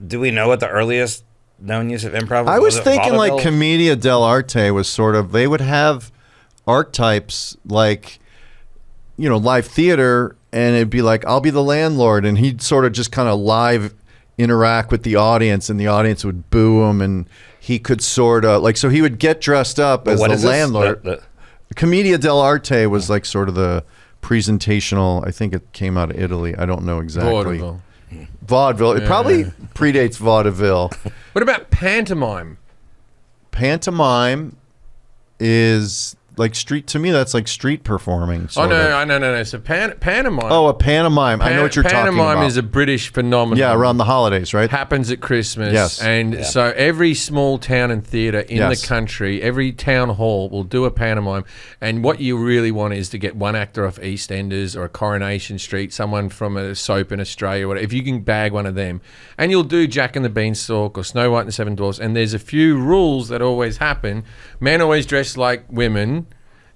Do we know what the earliest known use of improv was? I was thinking vaudeville? like Commedia dell'arte was sort of, they would have archetypes like, you know, live theater, and it'd be like, I'll be the landlord, and he'd sort of just kind of live interact with the audience, and the audience would boo him, and he could sort of, like, so he would get dressed up as the landlord. Commedia dell'arte was like sort of the presentational. I think it came out of Italy. I don't know exactly. Vaudeville. It probably predates vaudeville. What about pantomime? Pantomime is like street. To me, that's like street performing. Oh, no. So pantomime. Oh, a pantomime. I know what you're talking about. Pantomime is a British phenomenon. Yeah, around the holidays, right? Happens at Christmas. Yes. And so every small town and theatre in the country, every town hall will do a pantomime. And what you really want is to get one actor off EastEnders or a Coronation Street, someone from a soap in Australia, or whatever. If you can bag one of them. And you'll do Jack and the Beanstalk or Snow White and the Seven Dwarfs. And there's a few rules that always happen. Men always dress like women.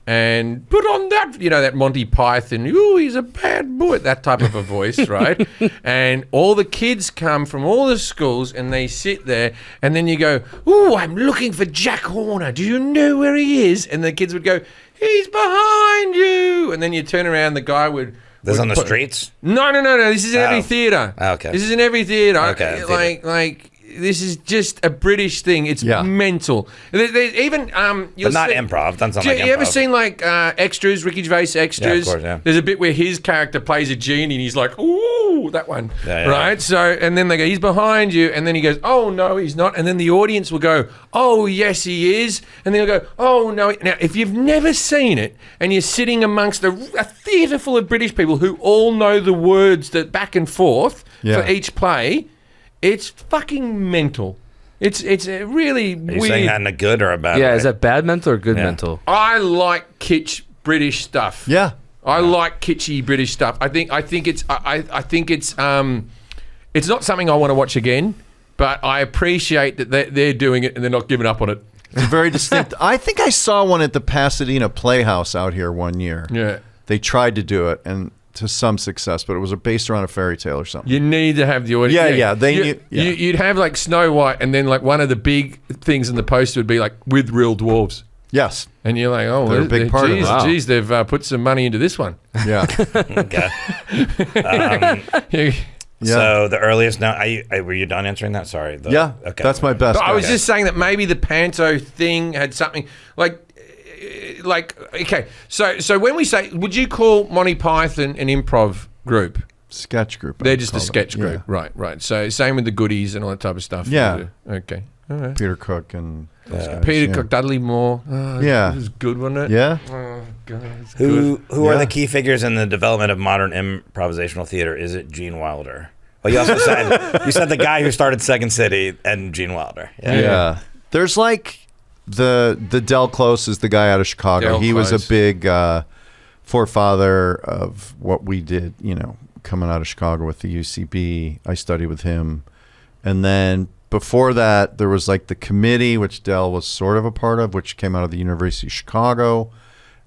And put on that, you know, that Monty Python, ooh, he's a bad boy, that type of a voice, right? And all the kids come from all the schools and they sit there, and then you go, ooh, I'm looking for Jack Horner. Do you know where he is? And the kids would go, he's behind you. And then you turn around, the guy would... This is on the streets? No. This is in every theatre. Okay. This is in every theatre. Okay. Like this is just a British thing. It's mental. Even but not improv. Done something like improv. You ever seen like extras, Ricky Gervais extras? Yeah, of course, yeah. There's a bit where his character plays a genie and he's like, ooh, that one. Yeah, right? So, and then they go, he's behind you. And then he goes, oh, no, he's not. And then the audience will go, oh, yes, he is. And they'll go, oh, no. Now, if you've never seen it and you're sitting amongst a theatre full of British people who all know the words that back and forth for each play, it's fucking mental. It's really weird. Are you saying that in a good or a bad way? Yeah, is that bad mental or good mental? I like kitsch British stuff. Yeah. I like kitschy British stuff. I think it's it's not something I want to watch again, but I appreciate that they're doing it and they're not giving up on it. It's very distinct. I think I saw one at the Pasadena Playhouse out here one year. Yeah. They tried to do it and to some success, but it was based around a fairy tale or something. You need to have the audience. You'd have like Snow White, and then like one of the big things in the poster would be like with real dwarves. Yes. And you're like, oh, they're a big part of it. Wow. Geez, they've put some money into this one. Yeah. Okay. So the earliest now, were you done answering that? Sorry. Okay. That's my best. I was just saying that maybe the panto thing had something like okay. So when we say, would you call Monty Python an improv group? Sketch group. They're just a sketch group. Yeah. Right. So same with the Goodies and all that type of stuff. Yeah. Okay. All right. Peter Cook and Peter Cook, Dudley Moore. It was good, wasn't it? Yeah. Oh God. Who are the key figures in the development of modern improvisational theater? Is it Gene Wilder? Well, you also said the guy who started Second City and Gene Wilder. Yeah. There's like the Del Close is the guy out of Chicago. He was a big forefather of what we did, coming out of Chicago with the UCB. I studied with him. And then before that, there was like the committee, which Del was sort of a part of, which came out of the University of Chicago.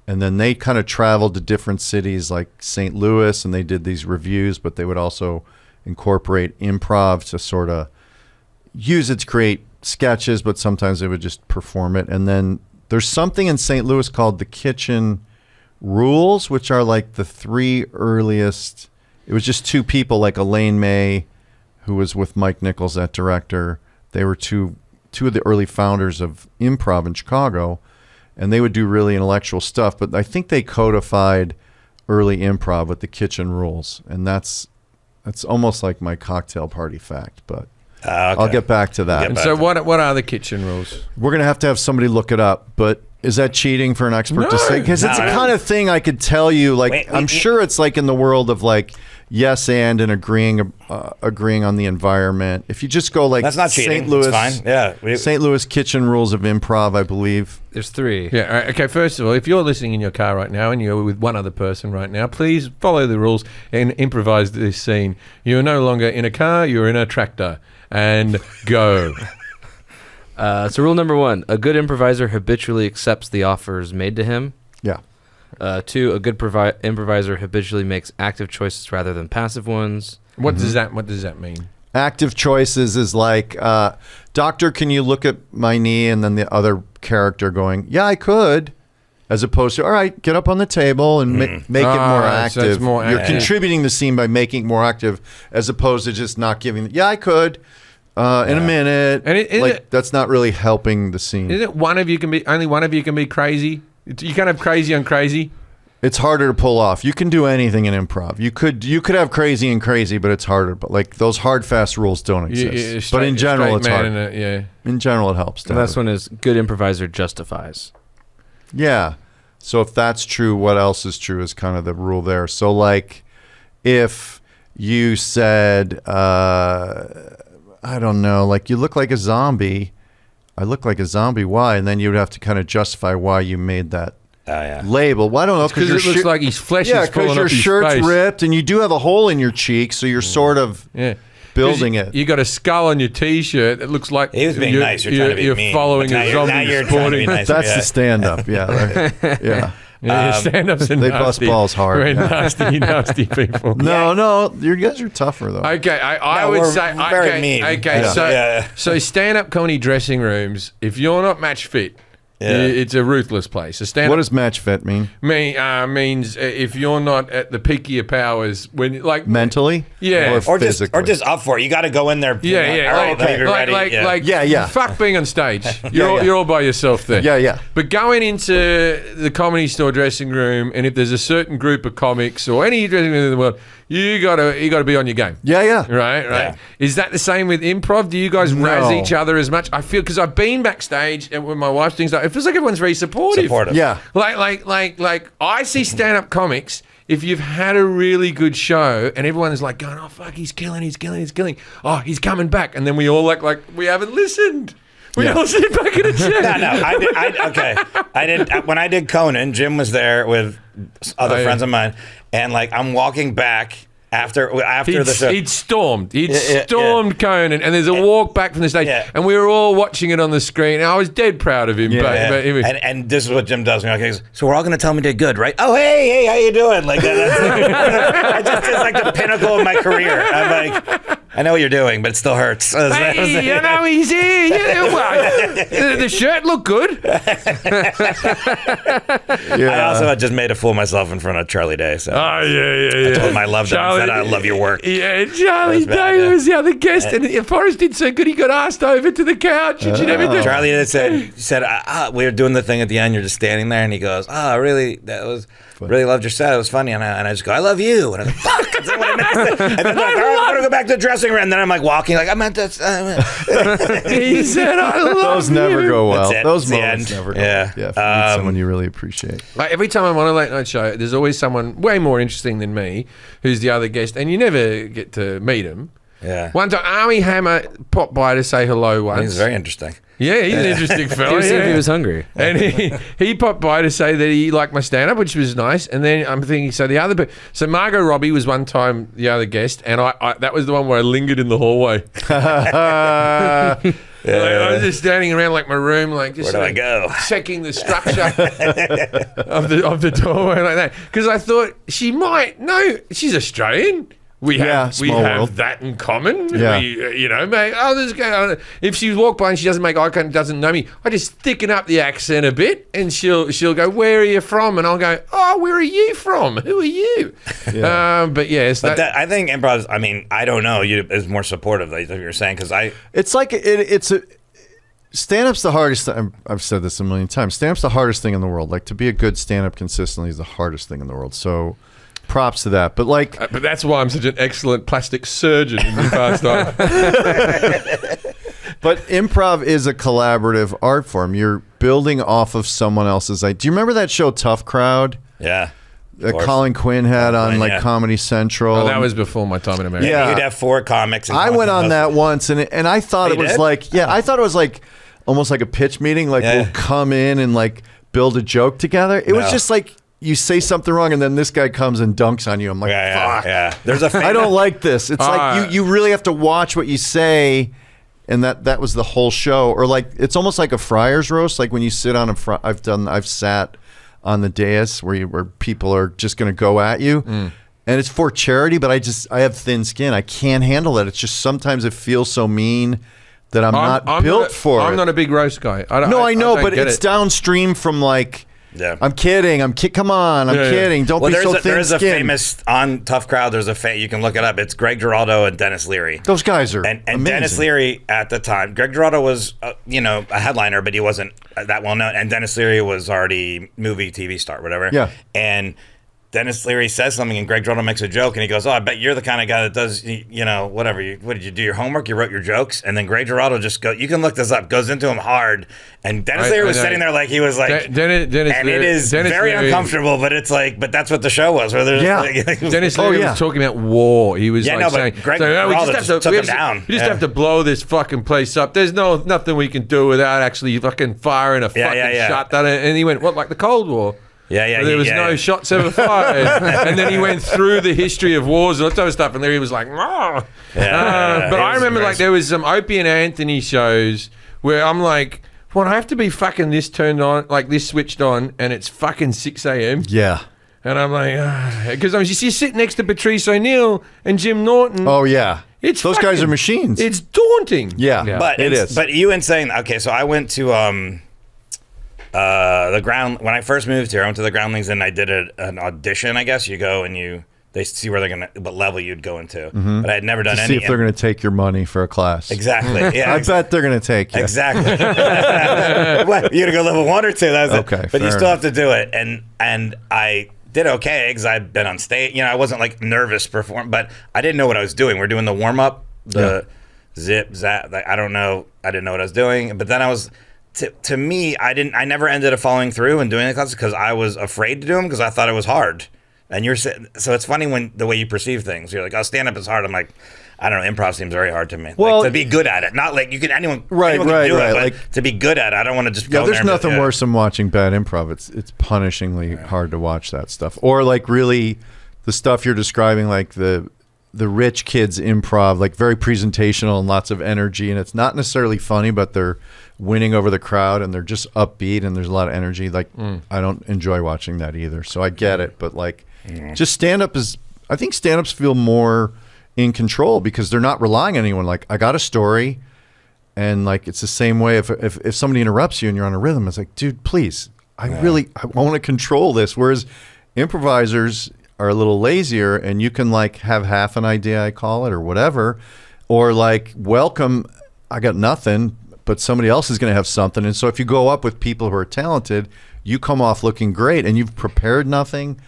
And then they kind of traveled to different cities like St. Louis, and they did these reviews, but they would also incorporate improv to sort of use it to create sketches, but sometimes they would just perform it. And then there's something in St. Louis called the Kitchen Rules, which are like the three earliest. It was just two people, like Elaine May, who was with Mike Nichols, that director. They were two of the early founders of improv in Chicago, and they would do really intellectual stuff. But I think they codified early improv with the Kitchen Rules, and that's almost like my cocktail party fact, but okay. I'll get back to that. And so what are the Kitchen Rules? We're going to have somebody look it up, but is that cheating for an expert to say? Because it's the kind of thing I could tell you, like, I'm sure it's like in the world of like yes and agreeing on the environment. If you just go like that's not cheating. St. Louis, it's fine. Yeah. St. Louis Kitchen Rules of Improv, I believe. There's three. Yeah. All right, okay. First of all, if you're listening in your car right now and you're with one other person right now, please follow the rules and improvise this scene. You are no longer in a car. You're in a tractor. And go. So rule number 1, a good improviser habitually accepts the offers made to him. Yeah. 2, a good improviser habitually makes active choices rather than passive ones. What does that mean? Active choices is like, doctor, can you look at my knee? And then the other character going, yeah, I could. As opposed to, all right, get up on the table and make it more active. So it's more active. You're contributing the scene by making it more active, as opposed to just not giving. Yeah, I could. In a minute. And that's not really helping the scene. Isn't it only one of you can be crazy? You can't have crazy on crazy. It's harder to pull off. You can do anything in improv. You could have crazy and crazy, but it's harder. But like those hard, fast rules don't exist. But in general, it's hard. In general, it helps. The last one is good improviser justifies. Yeah. So if that's true, what else is true is kind of the rule there. So like if you said, I don't know, like you look like a zombie. I look like a zombie. Why? And then you would have to kind of justify why you made that label. Well, I don't know. Because it looks like his flesh is falling off his face. Because your shirt's ripped and you do have a hole in your cheek, so you're sort of building it. You got a skull on your T-shirt. It looks like he was being nice. You're trying to be mean. Following a zombie sporting. That's the stand-up. Yeah. Yeah, stand-ups and they bust balls hard. We're nasty people. No, you guys are tougher though. Okay, I would say very mean. Okay, so stand-up comedy dressing rooms. If you're not match fit, Yeah. It's a ruthless place. What does match fit mean? Means if you're not at the peak of your powers, when like Mentally, yeah, or physically? just up for it. You got to go in there. Fuck being on stage. You're all by yourself there. Yeah. But going into the Comedy Store dressing room, and if there's a certain group of comics or any dressing room in the world, you gotta be on your game. Yeah. Right. Yeah. Is that the same with improv? Do you guys razz each other as much? I feel because I've been backstage and when my wife's doing stuff, it feels like everyone's very supportive. Yeah. Like I see stand-up comics. If you've had a really good show and everyone's like going, oh fuck, he's killing. Oh, he's coming back, and then we all like we haven't listened. We all sit back in a chair. No. I did when I did Conan. Jim was there with other friends of mine, and like I'm walking back after the show. He'd stormed Conan, and there's a walk back from the stage, and we were all watching it on the screen. And I was dead proud of him. And this is what Jim does. Okay, so we're all going to tell him he did good, right? Oh, hey, how you doing? Like it's like the pinnacle of my career. I'm like, I know what you're doing, but it still hurts. Hey, he's here. The shirt looked good. I also just made a fool of myself in front of Charlie Day. So I told him I loved him. I said I love your work. Yeah, Charlie Day was the other guest, and Forrest did so good he got asked over to the couch and everything. Charlie Day said we were doing the thing at the end. You're just standing there, and he goes, really? Really loved your set. It was funny. And I just go, I love you. And I was like, fuck. That's what I meant. And then like, all right, I'm going to go back to the dressing room. And then I'm like walking, like, I meant this. He said, I love Those you. never go well. Those moments never go well. Yeah, if you meet someone you really appreciate. Like every time I'm on a late night show, there's always someone way more interesting than me who's the other guest. And you never get to meet him. Yeah. One time, Armie Hammer popped by to say hello once. He's very interesting. Yeah, he's an interesting fella. He was hungry. And he popped by to say that he liked my stand-up, which was nice. And then I'm thinking, so Margot Robbie was one time the other guest, and I that was the one where I lingered in the hallway. I was just standing around like my room, like just where do I go? Checking the structure of the doorway like that, because I thought she might know she's Australian. We have world. that in common. Yeah. This guy. If she walked by and she doesn't make eye contact, doesn't know me, I just thicken up the accent a bit, and she'll go, "Where are you from?" And I'll go, "Oh, where are you from? Who are you?" Yeah. But yes, I think improv. I mean, I don't know. You is more supportive, like you're saying, because it's like it's a. Stand-up's the hardest. I've said this a million times. Stand-up's the hardest thing in the world. Like to be a good stand-up consistently is the hardest thing in the world. So. Props to that, but like, but that's why I'm such an excellent plastic surgeon in the past time. But improv is a collaborative art form. You're building off of someone else's idea. Do you remember that show Tough Crowd? Yeah. That Colin Quinn had on Comedy Central. Oh, that was before my time in America. Yeah, you'd have 4 comics. I went on that once, and I thought it was like, I thought it was like almost like a pitch meeting. Like we'll come in and like build a joke together. It was just like. You say something wrong, and then this guy comes and dunks on you. I'm like, fuck. Yeah. There's a I don't like this. It's like you really have to watch what you say, and that was the whole show. Or like it's almost like a friar's roast. Like when you sit on I've sat on the dais where people are just going to go at you, and it's for charity. But I have thin skin. I can't handle it. It's just sometimes it feels so mean that I'm not built for it. I'm not a big roast guy. I know, but it's downstream from like. Yeah. I'm kidding. Come on. I'm kidding. Don't be so thin-skinned. There's a famous on Tough Crowd. There's you can look it up. It's Greg Giraldo and Dennis Leary. Those guys are and Dennis Leary at the time. Greg Giraldo was a headliner, but he wasn't that well known. And Dennis Leary was already movie, TV star, whatever. Yeah. And Dennis Leary says something, and Greg Giraldo makes a joke, and he goes, "Oh, I bet you're the kind of guy that does, whatever. What did you do? Your homework? You wrote your jokes?" And then Greg Giraldo just you can look this up, goes into him hard, and Dennis Leary was sitting there like he was like, Dennis it is very uncomfortable, but it's like, but that's what the show was. Where there's Dennis Leary was talking about war. He was saying, Greg Giraldo just took him down. We just have to blow this fucking place up. There's nothing we can do without actually fucking firing a fucking shot. And he went, what, like the Cold War? Yeah. There was no shots ever fired. And then he went through the history of wars and all that type of stuff, and there he was like, but I remember like there was some Opie and Anthony shows where I'm like, well, I have to be fucking this turned on, like this switched on, and it's fucking 6 a.m. Yeah. And I'm like, because you sit next to Patrice O'Neill and Jim Norton. Oh, yeah. Those guys are machines. It's daunting. Yeah. But it is. But you and saying, okay, so I went to When I first moved here, I went to the Groundlings and I did an audition. I guess you go and they see what level you'd go into. But I had never done to any. See if they're going to take your money for a class. Exactly. Yeah. I bet they're going to take you. Exactly. What, you're going to go level 1 or 2? That's okay. But you still have to do it. And I did okay because I'd been on stage. You know, I wasn't like nervous perform, but I didn't know what I was doing. We're doing the warm up, zip, zap. I don't know. I didn't know what I was doing. But then I was. To me, I never ended up following through and doing the classes because I was afraid to do them because I thought it was hard. And so it's funny when the way you perceive things. You're like, oh, stand up is hard. I'm like, I don't know. Improv seems very hard to me. Well, like, to be good at it, not like anyone can do it, but like, to be good at it, I don't want to just go there's there nothing worse than watching bad improv. It's punishingly hard to watch that stuff. Or like really the stuff you're describing, like the rich kids improv, like very presentational and lots of energy, and it's not necessarily funny, but they're winning over the crowd and they're just upbeat and there's a lot of energy. Like I don't enjoy watching that either. So I get it, but like just stand up I think stand ups feel more in control because they're not relying on anyone. Like I got a story and like it's the same way if somebody interrupts you and you're on a rhythm, it's like, dude, please, I want to control this. Whereas improvisers are a little lazier and you can like have half an idea, I call it, or whatever, or like welcome, I got nothing, but somebody else is going to have something. And so if you go up with people who are talented, you come off looking great and you've prepared nothing.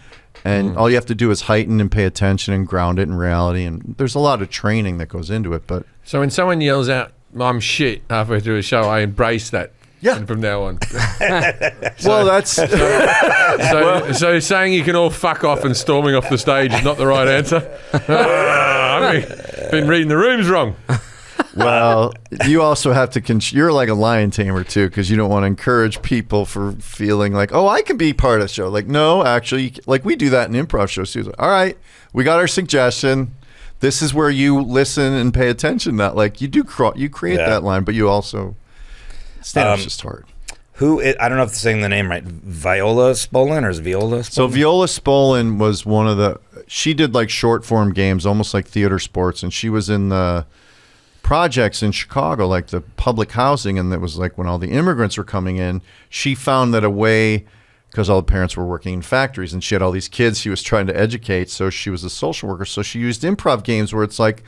And all you have to do is heighten and pay attention and ground it in reality. And there's a lot of training that goes into it. But so when someone yells out, "I'm shit," halfway through a show, I embrace that. Yeah. From now on. Well, that's so saying you can all fuck off and storming off the stage is not the right answer. I've been reading the rooms wrong. Well, you also have to. You're like a lion tamer too, because you don't want to encourage people for feeling like, oh, I can be part of the show. Like, no, actually, like we do that in improv shows too. Like, all right, we got our suggestion. This is where you listen and pay attention. Not like you create that line, but you also stand-up's just hard. I don't know if I'm saying the name right. Viola Spolin or is Viola Spolin? So Viola Spolin was one of she did like short form games, almost like theater sports, and she was in the projects in Chicago, like the public housing, and it was like when all the immigrants were coming in, she found that a way, because all the parents were working in factories and she had all these kids she was trying to educate, so she was a social worker. So she used improv games where it's like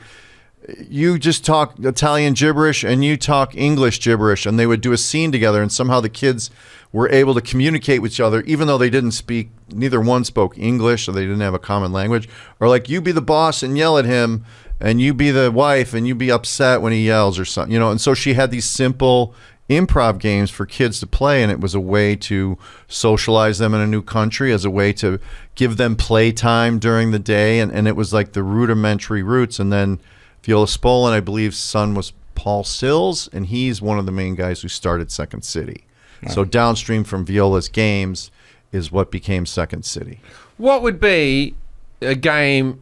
you just talk Italian gibberish and you talk English gibberish, and they would do a scene together, and somehow the kids were able to communicate with each other even though they didn't speak, neither one spoke English, so they didn't have a common language. Or like you be the boss and yell at him, and you be the wife and you be upset when he yells or something, and so she had these simple improv games for kids to play, and it was a way to socialize them in a new country, as a way to give them playtime during the day, and it was like the rudimentary roots. And then Viola Spolin, I believe, son was Paul Sills, and he's one of the main guys who started Second City. Wow. So downstream from Viola's games is what became Second City. What would be a game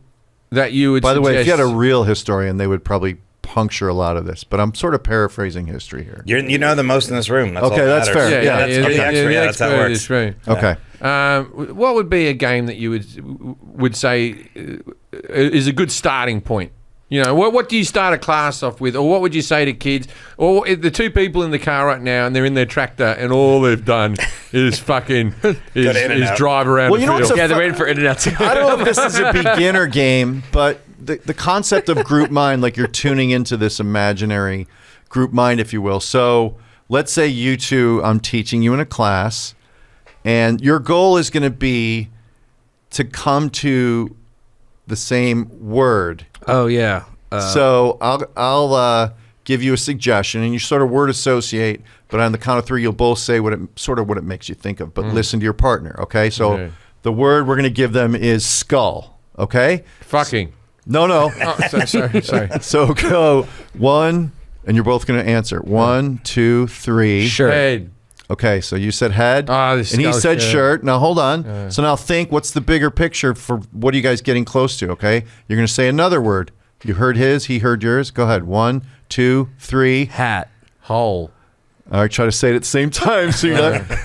that you would By the way, if you suggest? had a real historian, they would probably puncture a lot lot of this, but I'm sort of paraphrasing history here. You know the most in this room. That's okay, all that's matters. fair. Yeah, That's how it works. Okay. What would be a game that you would say is a good starting point? What do you start a class off with, or what would you say to kids, or the two people in the car right now and they're in their tractor and all they've done is fucking is drive around the field. They're waiting for In-N-Out. I don't know if this is a beginner game, but the concept of group mind, like you're tuning into this imaginary group mind, if you will. So let's say you two, I'm teaching you in a class, and your goal is going to be to come to the same word. Oh yeah. So I'll give you a suggestion, and you sort of word associate. But on the count of three, you'll both say what it makes you think of. But listen to your partner. Okay. So the word we're going to give them is skull. Okay. Fucking. No. Oh, sorry. So go one, and you're both going to answer. 1, 2, 3. Sure. Head. Okay, so you said head, and he skull said shirt. shirt. Now, hold on. So now think, what's the bigger picture for what are you guys getting close to, okay? You're going to say another word. You heard his, he heard yours. Go ahead. 1, 2, 3. Hat. Hole. All right, try to say it at the same time. So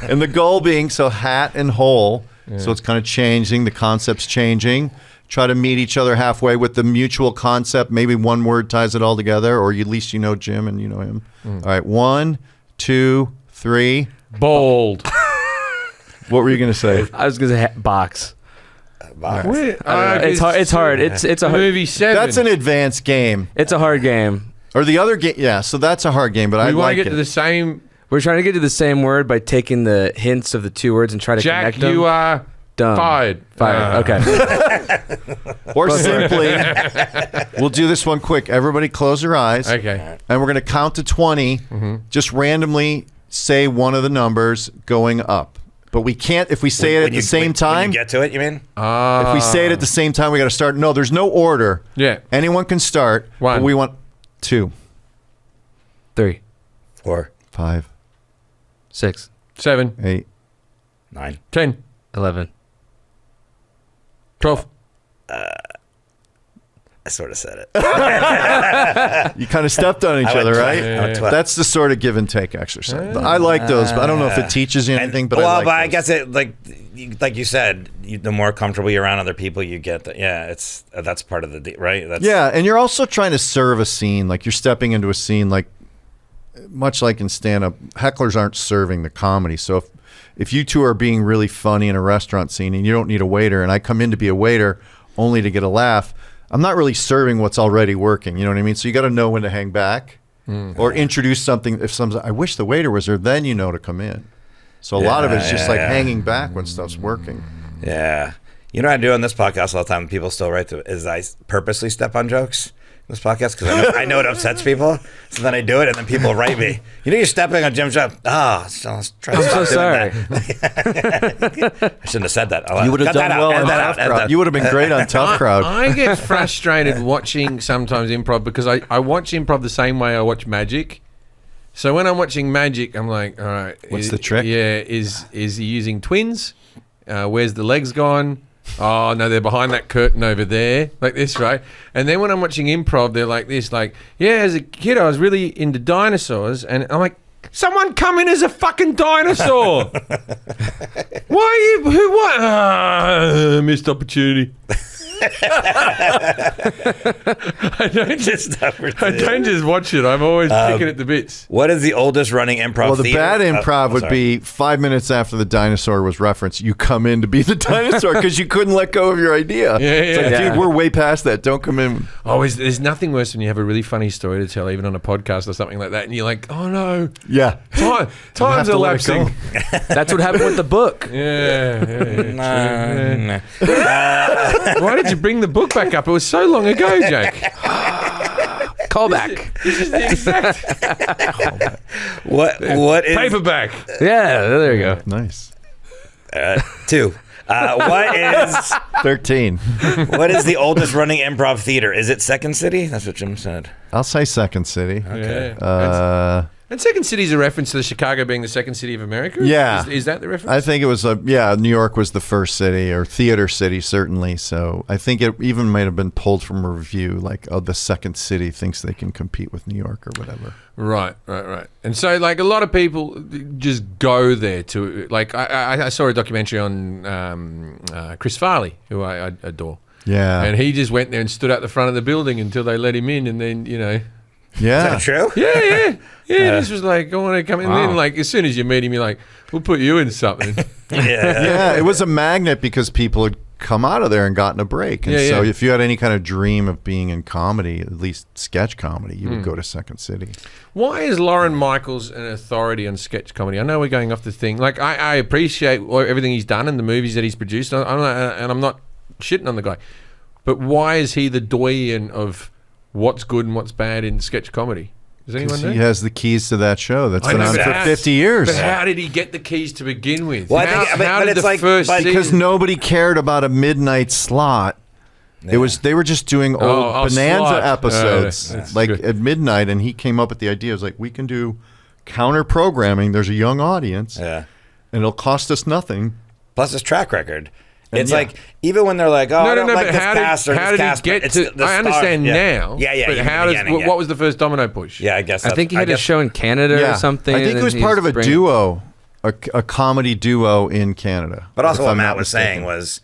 and the goal being, so hat and hole. Yeah. So it's kind of changing. The concept's changing. Try to meet each other halfway with the mutual concept. Maybe one word ties it all together, or at least you know Jim and you know him. All right, 1, 2, 3. Bald. What were you going to say? I was going to say box. It's It's hard. It's a hard, movie 7. That's an advanced game. it's a hard game. Or the other game. Yeah, so that's a hard game, but I We want like to get it. to the same. We're trying to get to the same word by taking the hints of the two words and try to Jack, connect them. you are Dumb. fired. Okay. Or simply, we'll do this one quick. Everybody close your eyes. Okay. And we're going to count to 20. Just randomly say one of the numbers going up. But we can't, if we say it at the same time. When you get to it, you mean? If we say it at the same time, we got to start. No, there's no order. Yeah. Anyone can start. One. But we want 2, 3, 4, 5, 6, 7, 8. 9. 10, 11. 12. I sort of said it. You kind of stepped on each I went other, 12. right? I went 12. That's the sort of give and take exercise. I like those, but I don't know if it teaches you anything. But well, I like but I those. guess it like you said, the more comfortable you're around other people, you get that. Yeah, that's part of the right. That's, Yeah, and you're also trying to serve a scene. Like you're stepping into a scene, like much like in stand-up, hecklers aren't serving the comedy. So if you two are being really funny in a restaurant scene and you don't need a waiter, and I come in to be a waiter only to get a laugh, I'm not really serving what's already working. You know what I mean? So you got to know when to hang back or introduce something. If someone's, I wish the waiter was there, then you know to come in. So a lot of it's just like hanging back when stuff's working. Yeah. You know what I do on this podcast all the time? People still write to is I purposely step on jokes in this podcast because I know it upsets people. So then I do it, and then people write me. You know, you're stepping on Jim's joke. I'm so sorry. I shouldn't have said that. You would have done well on Tough Crowd. You would have been great on Tough Crowd. I get frustrated watching sometimes improv because I watch improv the same way I watch magic. So when I'm watching magic, I'm like, all right. What's the trick? Yeah, is he using twins? Where's the legs gone? Oh, no, they're behind that curtain over there. Like this, right? And then when I'm watching improv, they're like this, like, yeah, as a kid, I was really into dinosaurs. And I'm like, someone come in as a fucking dinosaur. Why are you, who, what? Missed opportunity. I don't just watch it. I'm always picking at the bits. What is the oldest running improv? Well, the theater? bad improv would be 5 minutes after the dinosaur was referenced, you come in to be the dinosaur because you couldn't let go of your idea. It's like, dude, we're way past that. Don't come in. Oh, there's nothing worse when you have a really funny story to tell, even on a podcast or something like that, and you're like, oh no, Yeah. time's elapsing. That's what happened with the book. Why did you bring the book back up? It was so long ago, Jack. Callback. This is the exact What is paperback. Yeah, there you go. Nice. 2? What is 13. what is the oldest running improv theater? Is it Second City? That's what Jim said. I'll say Second City. Okay. And Second City is a reference to Chicago being the second city of America? Yeah. Is that the reference? I think it was New York was the first city, or theater city, certainly. So I think it even might have been pulled from a review, like, the second city thinks they can compete with New York or whatever. Right. And so, like, a lot of people just go there to, like, I saw a documentary on Chris Farley, who I adore. Yeah. And he just went there and stood at the front of the building until they let him in, and then, you know. Yeah. Is that true? Yeah. This was like, I want to come in. And then, like, as soon as you meet him, you're like, we'll put you in something. Yeah, it was a magnet because people had come out of there and gotten a break. And so if you had any kind of dream of being in comedy, at least sketch comedy, you would go to Second City. Why is Lauren Michaels an authority on sketch comedy? I know we're going off the thing. Like, I appreciate everything he's done and the movies that he's produced, and I'm not shitting on the guy. But why is he the doyen of what's good and what's bad in sketch comedy? Does anyone know? He has the keys to that show that's been know, on for but 50 years. But how did he get the keys to begin with? Well, I how think- but did it's the like- first but- Because season- nobody cared about a midnight slot. They were just doing old Bonanza slot. episodes That's like good. at midnight, and he came up with the idea. It was like, we can do counter programming. There's a young audience, Yeah. and it'll cost us nothing. Plus his track record. And It's like, even when they're like, oh, I don't like but this how cast or did this he cast, get it's to? the I star. understand Yeah. now. Yeah. But in how the does? beginning, What was the first domino push? Yeah, I guess. I think he had a show in Canada or something. I think and it was then part of a bringing- duo, a comedy duo in Canada. But also, if what I'm Matt not was mistaken. saying was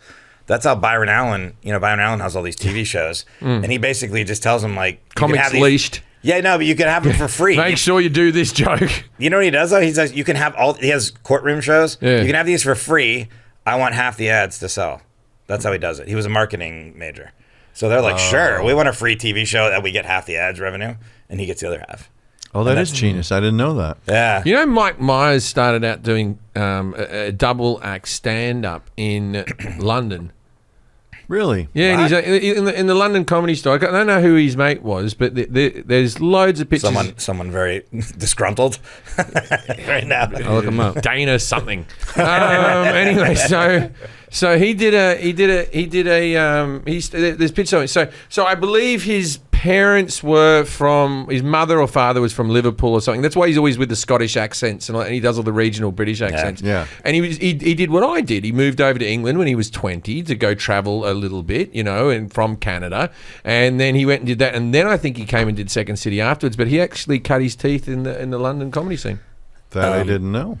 that's how Byron Allen, Byron Allen has all these TV shows, and he basically just tells them like, you can Comics have these- leashed. Yeah, no, but you can have them for free. Make sure you do this joke. You know what he does though? He says you can have he has courtroom shows. Yeah. You can have these for free. I want half the ads to sell. That's how he does it. He was a marketing major. So they're like, sure, we want a free TV show that we get half the ads revenue, and he gets the other half. Oh, that is genius. I didn't know that. Yeah. You know, Mike Myers started out doing a double act stand up in London. Really? Yeah, and he's in the London Comedy Store. I don't know who his mate was, but there's loads of pictures. Someone very disgruntled right now. I'll look him up. Dana something. Anyway, so there's pictures. So I believe his parents were from, his mother or father was from Liverpool or something. That's why he's always with the Scottish accents and he does all the regional British accents. Yeah. And he did what I did. He moved over to England when he was 20 to go travel a little bit, and from Canada. And then he went and did that. And then I think he came and did Second City afterwards. But he actually cut his teeth in the London comedy scene. That I didn't know.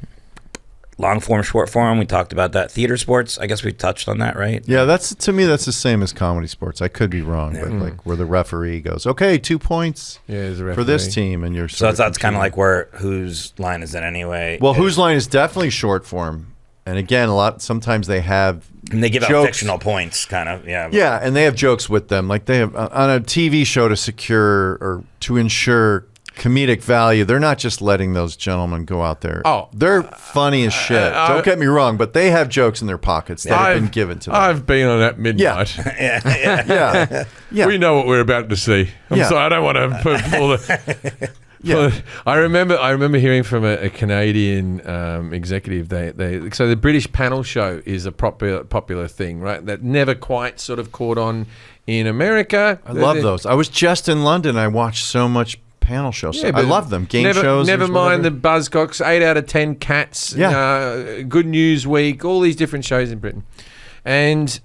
Long form, short form. We talked about that. Theater sports. I guess we touched on that, right? Yeah, to me that's the same as comedy sports. I could be wrong, but like where the referee goes, okay, 2 points for this team, and you're so that's kind of like whose line is it anyway? Well, whose line is definitely short form, and again, sometimes they have and they give jokes. out fictional points, kind of. Yeah, and they have jokes with them, like they have on a TV show to secure or to ensure comedic value. They're not just letting those gentlemen go out there. Oh, they're funny as shit. Don't get me wrong, but they have jokes in their pockets that have been given to them. I've been on that midnight. Yeah. We know what we're about to see. I'm sorry, I don't want to put all the. I remember hearing from a Canadian executive. So the British panel show is a popular thing, right? That never quite sort of caught on in America. I love those. I was just in London. I watched so much panel shows. I love them. Game shows. Never mind the Buzzcocks. 8 out of 10 Cats. Good News Week. All these different shows in Britain. And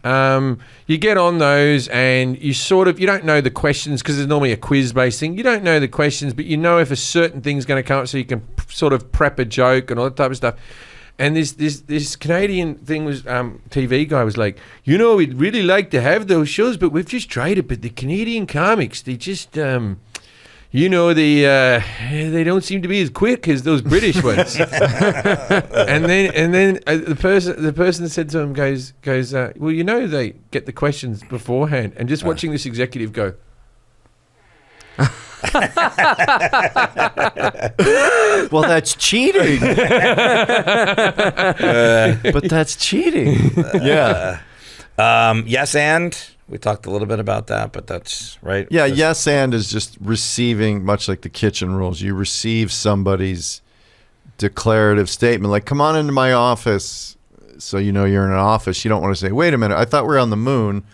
you get on those and you don't know the questions because there's normally a quiz-based thing. You don't know the questions, but you know if a certain thing's going to come up so you can sort of prep a joke and all that type of stuff. And this Canadian thing was, TV guy was like, we'd really like to have those shows, but we've just tried it. But the Canadian comics, they just... they don't seem to be as quick as those British ones. and then the person said to him goes, well, they get the questions beforehand, and just watching this executive go. Well, that's cheating. But that's cheating. Yeah. Yes, and we talked a little bit about that, but that's right. Yeah, yes, and is just receiving, much like the kitchen rules. You receive somebody's declarative statement, like, come on into my office, so you're in an office. You don't want to say, wait a minute, I thought we were on the moon.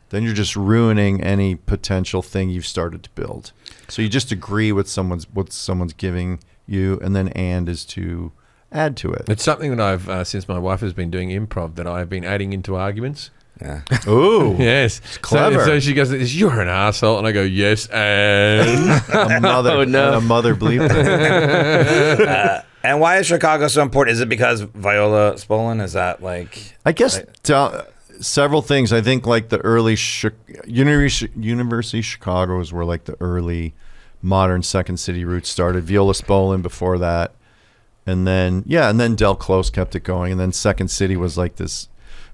Then you're just ruining any potential thing you've started to build. So you just agree with what someone's giving you, and then and is to add to it. It's something that I've, since my wife has been doing improv, that I've been adding into arguments. Yeah. Ooh. Yes. It's clever. So she goes, you're an asshole. And I go, yes, and... a mother bleep. And why is Chicago so important? Is it because Viola Spolin? Is that like... I guess several things. I think like the early... University of Chicago is where like the early modern Second City roots started. Viola Spolin before that. And then Del Close kept it going. And then Second City was like this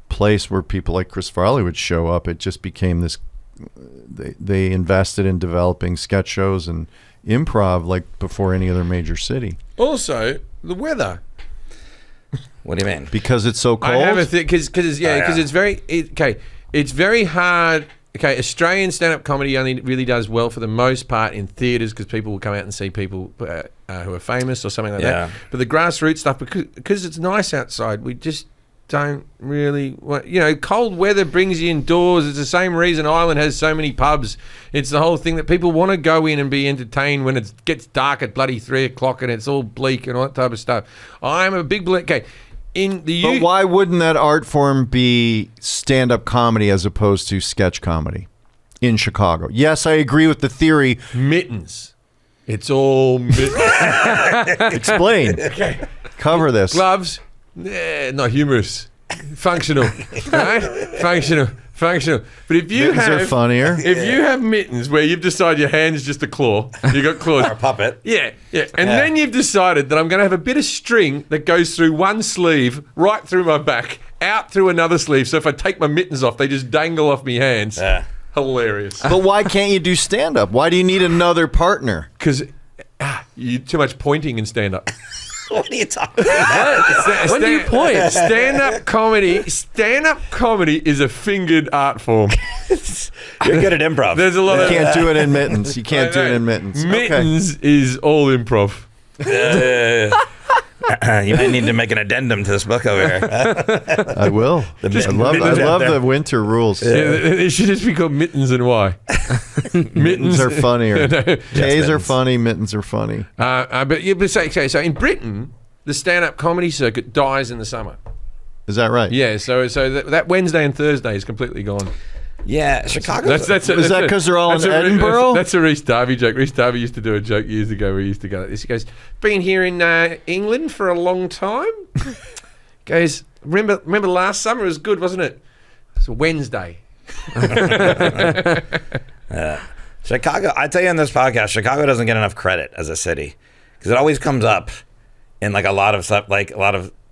place where people like Chris Farley would show up. It just became this. They invested in developing sketch shows and improv like before any other major city. Also, the weather. What do you mean? Because it's so cold. I have a because it's very It's very hard. Okay, Australian stand-up comedy only really does well for the most part in theatres because people will come out and see people who are famous or something like that. But the grassroots stuff, because it's nice outside, we just don't really want, cold weather brings you indoors. It's the same reason Ireland has so many pubs. It's the whole thing that people want to go in and be entertained when it gets dark at bloody 3 o'clock and it's all bleak and all that type of stuff. I'm a big but why wouldn't that art form be stand-up comedy as opposed to sketch comedy in Chicago? Yes, I agree with the theory. Mittens. It's all mittens. Explain. Okay. Cover this. Gloves. Not humorous. Functional. Right? Functional. But if you Mittens are funnier. If you have mittens where you've decided your hand's just a claw, you got claws. Or a puppet. Yeah. And then you've decided that I'm going to have a bit of string that goes through one sleeve, right through my back, out through another sleeve. So if I take my mittens off, they just dangle off my hands. Yeah. Hilarious. But why can't you do stand-up? Why do you need another partner? Because you too much pointing in stand-up. What are you talking about? When do you point? Stand-up comedy is a fingered art form. You're good at improv. There's a lot You of can't do it in mittens. You can't do it in mittens. Mittens is all improv. You might need to make an addendum to this book over here. I will. I love the winter rules. Yeah, it should just be called Mittens and Why. Mittens are funnier. Jays mittens. are funny. Mittens are funny. So in Britain, the stand-up comedy circuit dies in the summer. Is that right? Yeah, so that Wednesday and Thursday is completely gone. Yeah, Chicago. Is that because they're all in Edinburgh? That's a Rhys Darby joke. Rhys Darby used to do a joke years ago where he used to go like this. He goes, been here in England for a long time. Goes, remember last summer? It was good, wasn't it? It's a Wednesday. Chicago. I tell you on this podcast, Chicago doesn't get enough credit as a city because it always comes up in like a lot of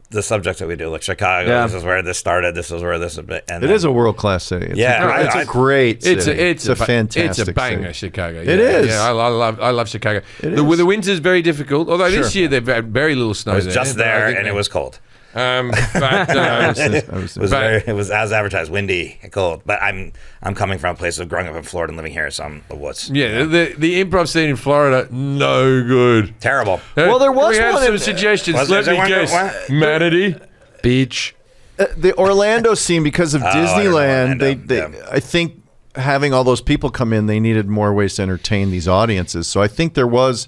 the subjects that we do, like Chicago. Yeah. This is where this started. This is where this is. And It is a world-class city. It's a great city. It's a fantastic It's a banger, city. Chicago. It is. Yeah, I love Chicago. It The is. winter's very difficult, although this year they've had very little snow I was there. just but I there think and it was cold. But It was as advertised, windy and cold. But I'm coming from a place of growing up in Florida and living here, so I'm a wuss. yeah, the improv scene in Florida, no good. Terrible. Well, there was we have one some in- suggestions. Was Let there me one- guess. what? Manatee. Beach. The Orlando scene, because of I don't know Disneyland, Orlando. I think having all those people come in, they needed more ways to entertain these audiences. So I think there was,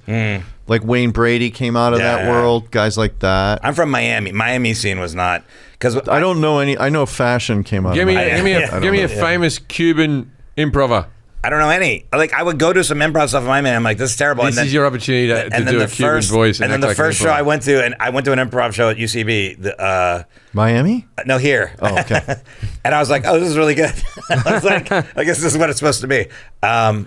like Wayne Brady came out of that Yeah. world, guys like that. I'm from Miami. Miami scene was not because I don't know any. I know Fashion came out. Give me of Miami. give me a famous Cuban improver. I don't know any. Like I would go to some improv stuff in Miami. And I'm like, this is terrible. This is your opportunity to then do a the Cuban first, voice. And then act the like first an show improver. I went to an improv show at UCB. Miami? No, here. Oh, okay. And I was like, oh, this is really good. I was like, I guess this is what it's supposed to be. Because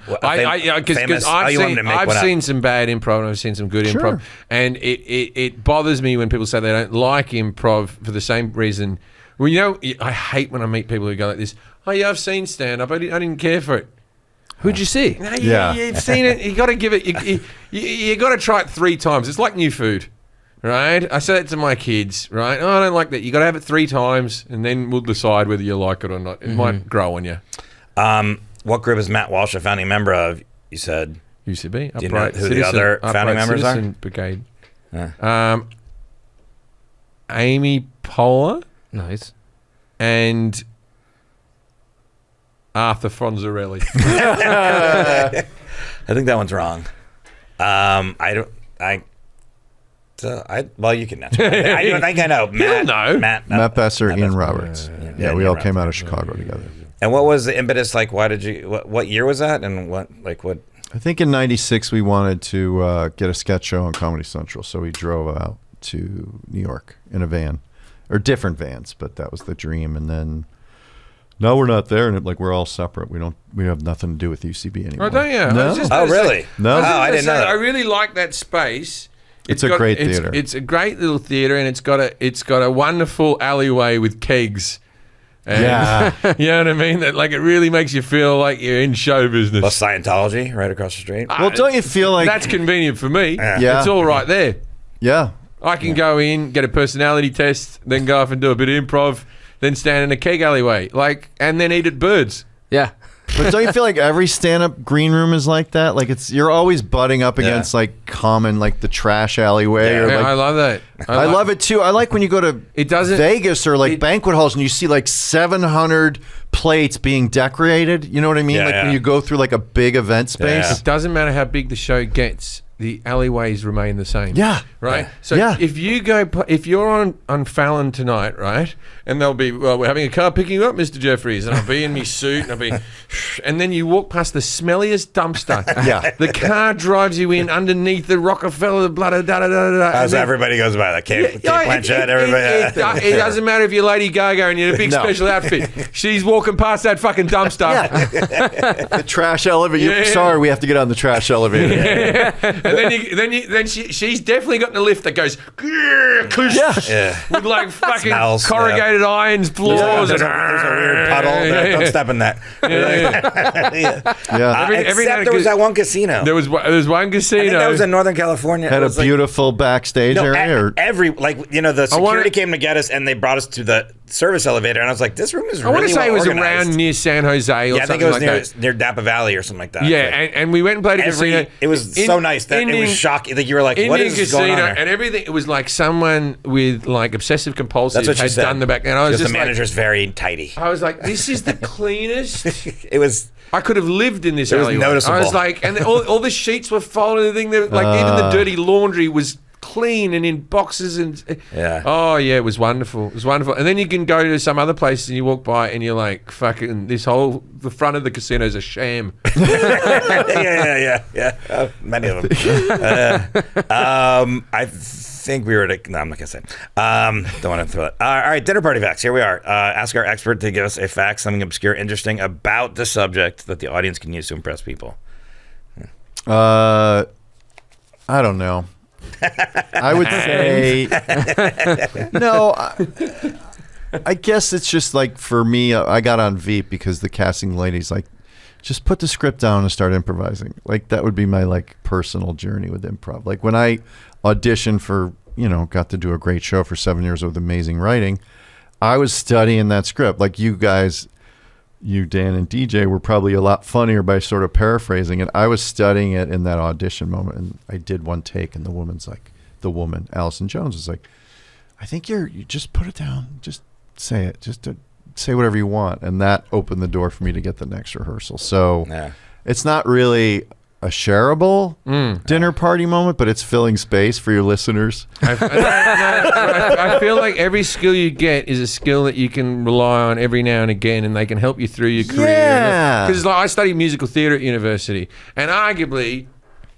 I've seen some bad improv and I've seen some good Sure. improv, and it bothers me when people say they don't like improv for the same reason. Well, you know, I hate when I meet people who go like this. Oh yeah, I've seen stand up. I didn't care for it. Who'd you see? No, Yeah. you've seen it. You got to give it. You got to try it 3 times. It's like new food, right? I say it to my kids, right? Oh, I don't like that. You got to have it 3 times, and then we'll decide whether you like it or not. It might grow on you. What group is Matt Walsh a founding member of? You said UCB. Do you know who the other founding members are? Brigade. Amy Poehler Nice. and Arthur Fonzarelli. I think that one's wrong. Well, you can answer. I don't think I know. Matt, know. Matt Besser, Ian Besser. Roberts. Yeah, we all Ian came out of Roberts. Chicago together. And what was the impetus like? Why did you? What year was that? And what? I think in '96 we wanted to get a sketch show on Comedy Central, so we drove out to New York in a van, or different vans, but that was the dream. And then now we're not there, and we're all separate. We have nothing to do with UCB anymore. Oh, don't you? No. I was just Oh, gonna say- really? No. Oh, I didn't know that. I really like that space. It's a great theater. It's a great little theater, and it's got a wonderful alleyway with kegs. And, Yeah. you know what I mean? That it really makes you feel like you're in show business. Well, Scientology right across the street. Well, don't you feel like That's convenient for me. Yeah. It's all right there. Yeah. I can go in, get a personality test, then go off and do a bit of improv, then stand in a keg alleyway, and then eat at Birds. Yeah. But don't you feel like every stand-up green room is like that? Like you're always butting up against common the trash alleyway. Yeah. Or I love that. I love it too. I like when you go to Vegas or banquet halls and you see 700 plates being decorated. You know what I mean? Yeah, when you go through a big event space. Yeah. It doesn't matter how big the show gets. the alleyways remain the same. Yeah. Right? Yeah. So Yeah. if you're on Fallon tonight, right? And they'll be, well, we're having a car picking you up, Mr. Jefferies, and I'll be in my suit, and I'll be, and then you walk past the smelliest dumpster. Yeah. The car drives you in underneath the Rockefeller, blah, da, da, da, da, da. As everybody goes by, like Kate Blanchett, everybody. It doesn't matter if you're Lady Gaga and you're in a big No. special outfit. She's walking past that fucking dumpster. The trash elevator. Yeah. Sorry, we have to get on the trash elevator. And then she's definitely got the lift that goes with like fucking Smells, corrugated irons floors. There's a weird puddle. Don't step in that. Yeah. Except there was that one casino. There was one casino. I think that was in Northern California. Had It a was like- beautiful backstage No, area. Or, the security came to get us, and they brought us to the service elevator, and I was like, "This room is I really want to say it was organized. around near San Jose or Yeah, I something think it was like that. near Napa Valley or something like that. Yeah, Like, and we went and played a casino. it was so nice that it was shocking. Like you were like, "What Indian is this casino going on?" and everything. It was like someone with like obsessive compulsive That's what she had said. done the back. And I was Because just the like, manager's very tidy. I was like, this is the cleanest. It was. I could have lived in this It was alleyway. noticeable. I was like, and all the sheets were folded. And everything. Like even the dirty laundry was clean and in boxes and Yeah. Oh yeah, it was wonderful. It was wonderful. And then you can go to some other places and you walk by and you're like, fucking, the front of the casino is a sham. yeah. Many of them. I think we were. No, I'm not gonna say. Don't want to throw it. All right, dinner party facts. Here we are. Ask our expert to give us a fact, something obscure, interesting about the subject that the audience can use to impress people. I don't know. I would say no. I guess it's just like for me, I got on Veep because the casting lady's like, just put the script down and start improvising. Like that would be my like personal journey with improv. Like when I auditioned for, got to do a great show for 7 years with amazing writing, I was studying that script. Like you guys, you, Dan, and DJ were probably a lot funnier by sort of paraphrasing it. I was studying it in that audition moment, and I did one take, and the woman, Allison Jones, was like, I think you just put it down. Just say it. Just to say whatever you want. And that opened the door for me to get the next rehearsal. So it's not really a shareable dinner party moment, but it's filling space for your listeners. I feel like every skill you get is a skill that you can rely on every now and again, and they can help you through your career. Yeah. Because I studied musical theatre at university, and arguably,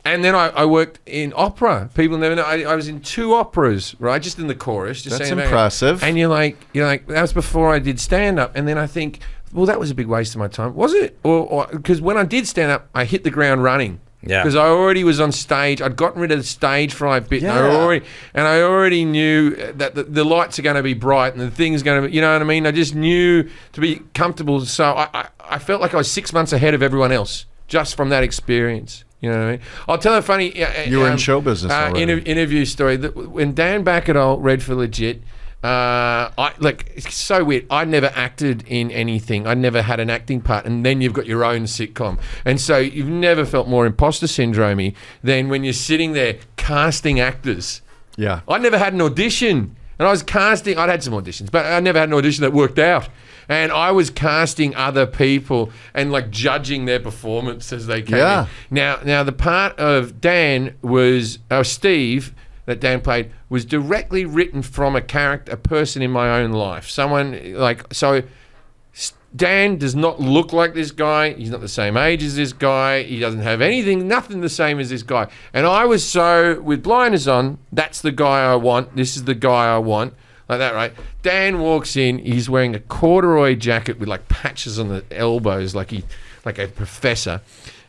and then I worked in opera. People never know. I was in 2 operas, right? Just in the chorus. Just That's saying impressive. And you're like, that was before I did stand up, and then I think, well, that was a big waste of my time. Was it? Or because when I did stand up, I hit the ground running. Yeah. Because I already was on stage. I'd gotten rid of the stage fright bit. Yeah. And I already knew that the lights are going to be bright and the thing's going to be, you know what I mean? I just knew to be comfortable. So I felt like I was 6 months ahead of everyone else just from that experience. You know what I mean? I'll tell a funny... You were in show business already. Interview story. When Dan Bacadol read for Legit... it's so weird. I never acted in anything. I never had an acting part, and then you've got your own sitcom, and so you've never felt more imposter syndrome-y than when you're sitting there casting actors. Yeah. I never had an audition, and I was casting. I'd had some auditions, but I never had an audition that worked out. And I was casting other people and like judging their performance as they came in. Now the part of Dan was Steve. That Dan played was directly written from a person in my own life. Dan does not look like this guy. He's not the same age as this guy. He doesn't have nothing the same as this guy. And I was with blinders on, that's the guy I want. This is the guy I want. Like that, right? Dan walks in, he's wearing a corduroy jacket with like patches on the elbows, like a professor.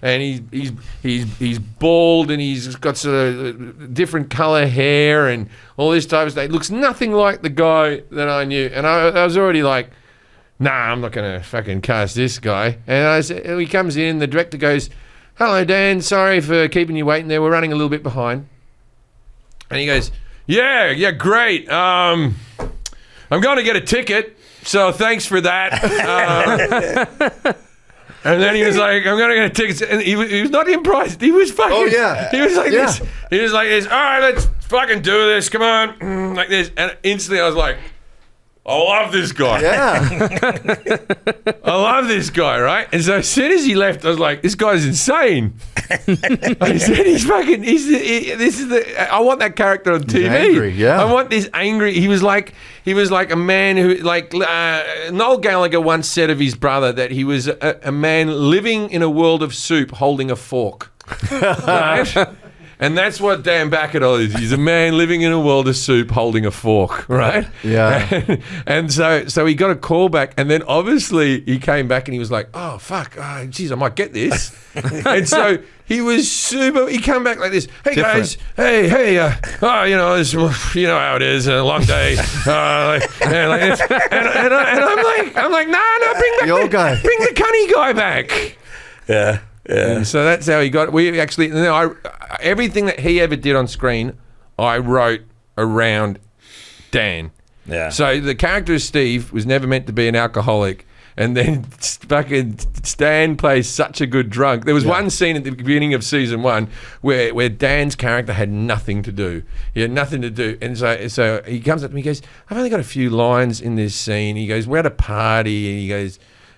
And he's bald and he's got sort of different color hair and all this type of stuff. It looks nothing like the guy that I knew. And I was already like, nah, I'm not going to fucking cast this guy. And he comes in, the director goes, hello, Dan, sorry for keeping you waiting there. We're running a little bit behind. And he goes, yeah, great. I'm going to get a ticket, so thanks for that. And then he was like, I'm going to get a ticket. And he was not impressed. He was fucking... Oh, yeah. He was like this. He was like this. All right, let's fucking do this. Come on. Like this. And instantly I was like, I love this guy. Yeah. I love this guy, right? And so as soon as he left, I was like, this guy's insane. I said, I want that character on TV. angry, yeah. I want this angry. He was like a man who, Noel Gallagher once said of his brother that he was a man living in a world of soup holding a fork. Right? And that's what Dan Backett is. He's a man living in a world of soup holding a fork, right? Yeah. And so he got a call back, and then obviously he came back and he was like, oh, fuck, geez, I might get this. And so he was super, he came back like this, hey, guys, hey, it's, you know how it is, a long day. And I'm like, no, bring The old guy. Bring the cunny guy back. Yeah. Yeah. And so that's how he got it. We actually, everything that he ever did on screen, I wrote around Dan. Yeah. So the character of Steve was never meant to be an alcoholic. And then fucking Stan plays such a good drunk. There was one scene at the beginning of season 1 where Dan's character had nothing to do. He had nothing to do. And so he comes up to me, he goes, I've only got a few lines in this scene. He goes, we're at a party.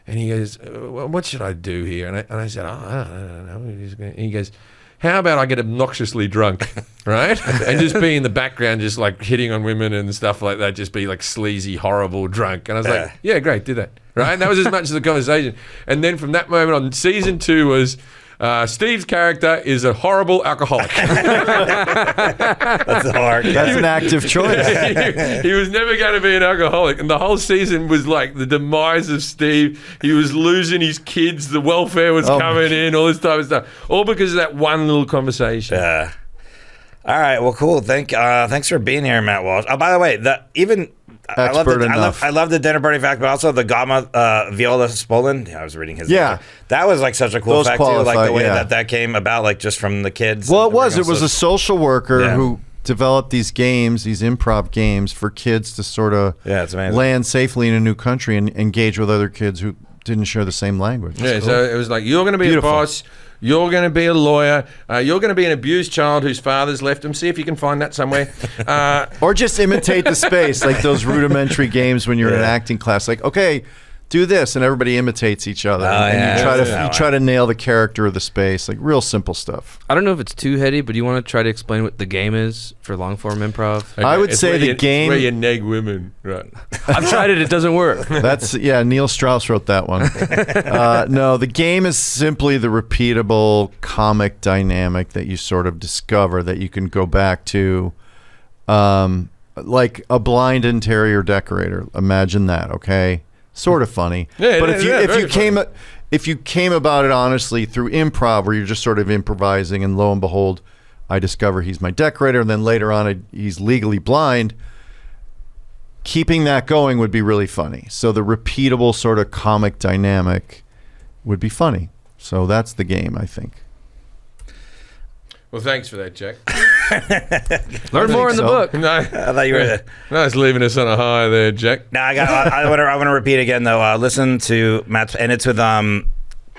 And he goes, well, what should I do here? And I said, I don't know. And he goes, how about I get obnoxiously drunk, right? And just be in the background, just like hitting on women and stuff like that, just be like sleazy, horrible drunk. And I was like, yeah, great, do that, right? And that was as much as the conversation. And then from that moment on, season 2 was, Steve's character is a horrible alcoholic. That's hard. That's an active choice. He was never going to be an alcoholic, and the whole season was like the demise of Steve. He was losing his kids. The welfare was coming in. All this type of stuff, all because of that one little conversation. Yeah. All right. Well, cool. Thanks for being here, Matt Walsh. Oh, by the way, I love the dinner party fact, but also the Gamma Viola Spolin. I was reading his. Yeah. That was like such a cool Those fact too, like the way yeah. that came about, like just from the kids. Well, it was a social worker who developed these games, these improv games for kids to sort of it's amazing. land safely in a new country and engage with other kids who didn't share the same language. Yeah, cool. so it was like, you're going to be Beautiful. a boss. You're going to be a lawyer. You're going to be an abused child whose father's left him. See if you can find that somewhere. Or just imitate the space, like those rudimentary games when you're in an acting class. Like, okay, do this, and everybody imitates each other, and you try to nail the character of the space. Like real simple stuff. I don't know if it's too heady, but do you want to try to explain what the game is for long form improv? Okay, I would say the game. It's where you neg women, right? I've tried it; it doesn't work. That's Neil Strauss wrote that one. No, the game is simply the repeatable comic dynamic that you sort of discover that you can go back to, like a blind interior decorator. Imagine that, okay? Sort of funny. Yeah, but if you came about it honestly through improv, where you're just sort of improvising, and lo and behold, I discover he's my decorator, and then later on he's legally blind. Keeping that going would be really funny. So the repeatable sort of comic dynamic would be funny. So that's the game, I think. Well, thanks for that, Jack. Learn more in the book. No, I thought you were. Nice leaving us on a high there, Jack. No, I want to repeat again though. Listen to Matt's, and it's with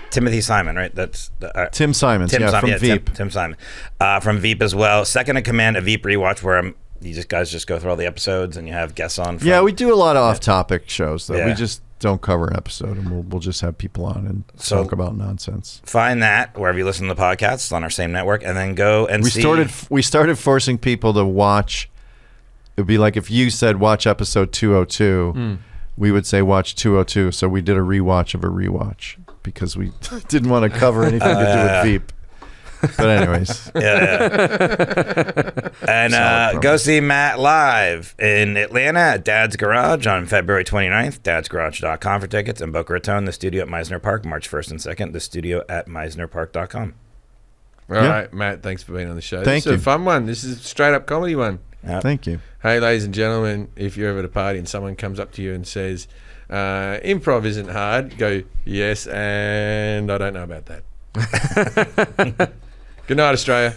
Timothy Simon, right? That's Tim Simons, from Veep. Tim Simon, from Veep as well. Second in Command, a Veep rewatch where you guys just go through all the episodes and you have guests on. We do a lot of off-topic shows though. Yeah. We just don't cover an episode, and we'll just have people on and talk about nonsense. Find that wherever you listen to the podcasts on our same network, and then go and We started forcing people to watch. It would be like if you said watch episode 202, we would say watch 202. So we did a rewatch of a rewatch because we didn't want to cover anything to do with Veep. But anyways. And go see Matt live in Atlanta at Dad's Garage on February 29th. dadsgarage.com for tickets. And Boca Raton, the studio at Meisner Park, March 1st and 2nd, the studio at meisnerpark.com. All right, Matt, thanks for being on the show. Thank you. This is a fun one. This is a straight-up comedy one. Yep. Thank you. Hey, ladies and gentlemen, if you're ever at a party and someone comes up to you and says, improv isn't hard, go, yes, and I don't know about that. Good night, Australia.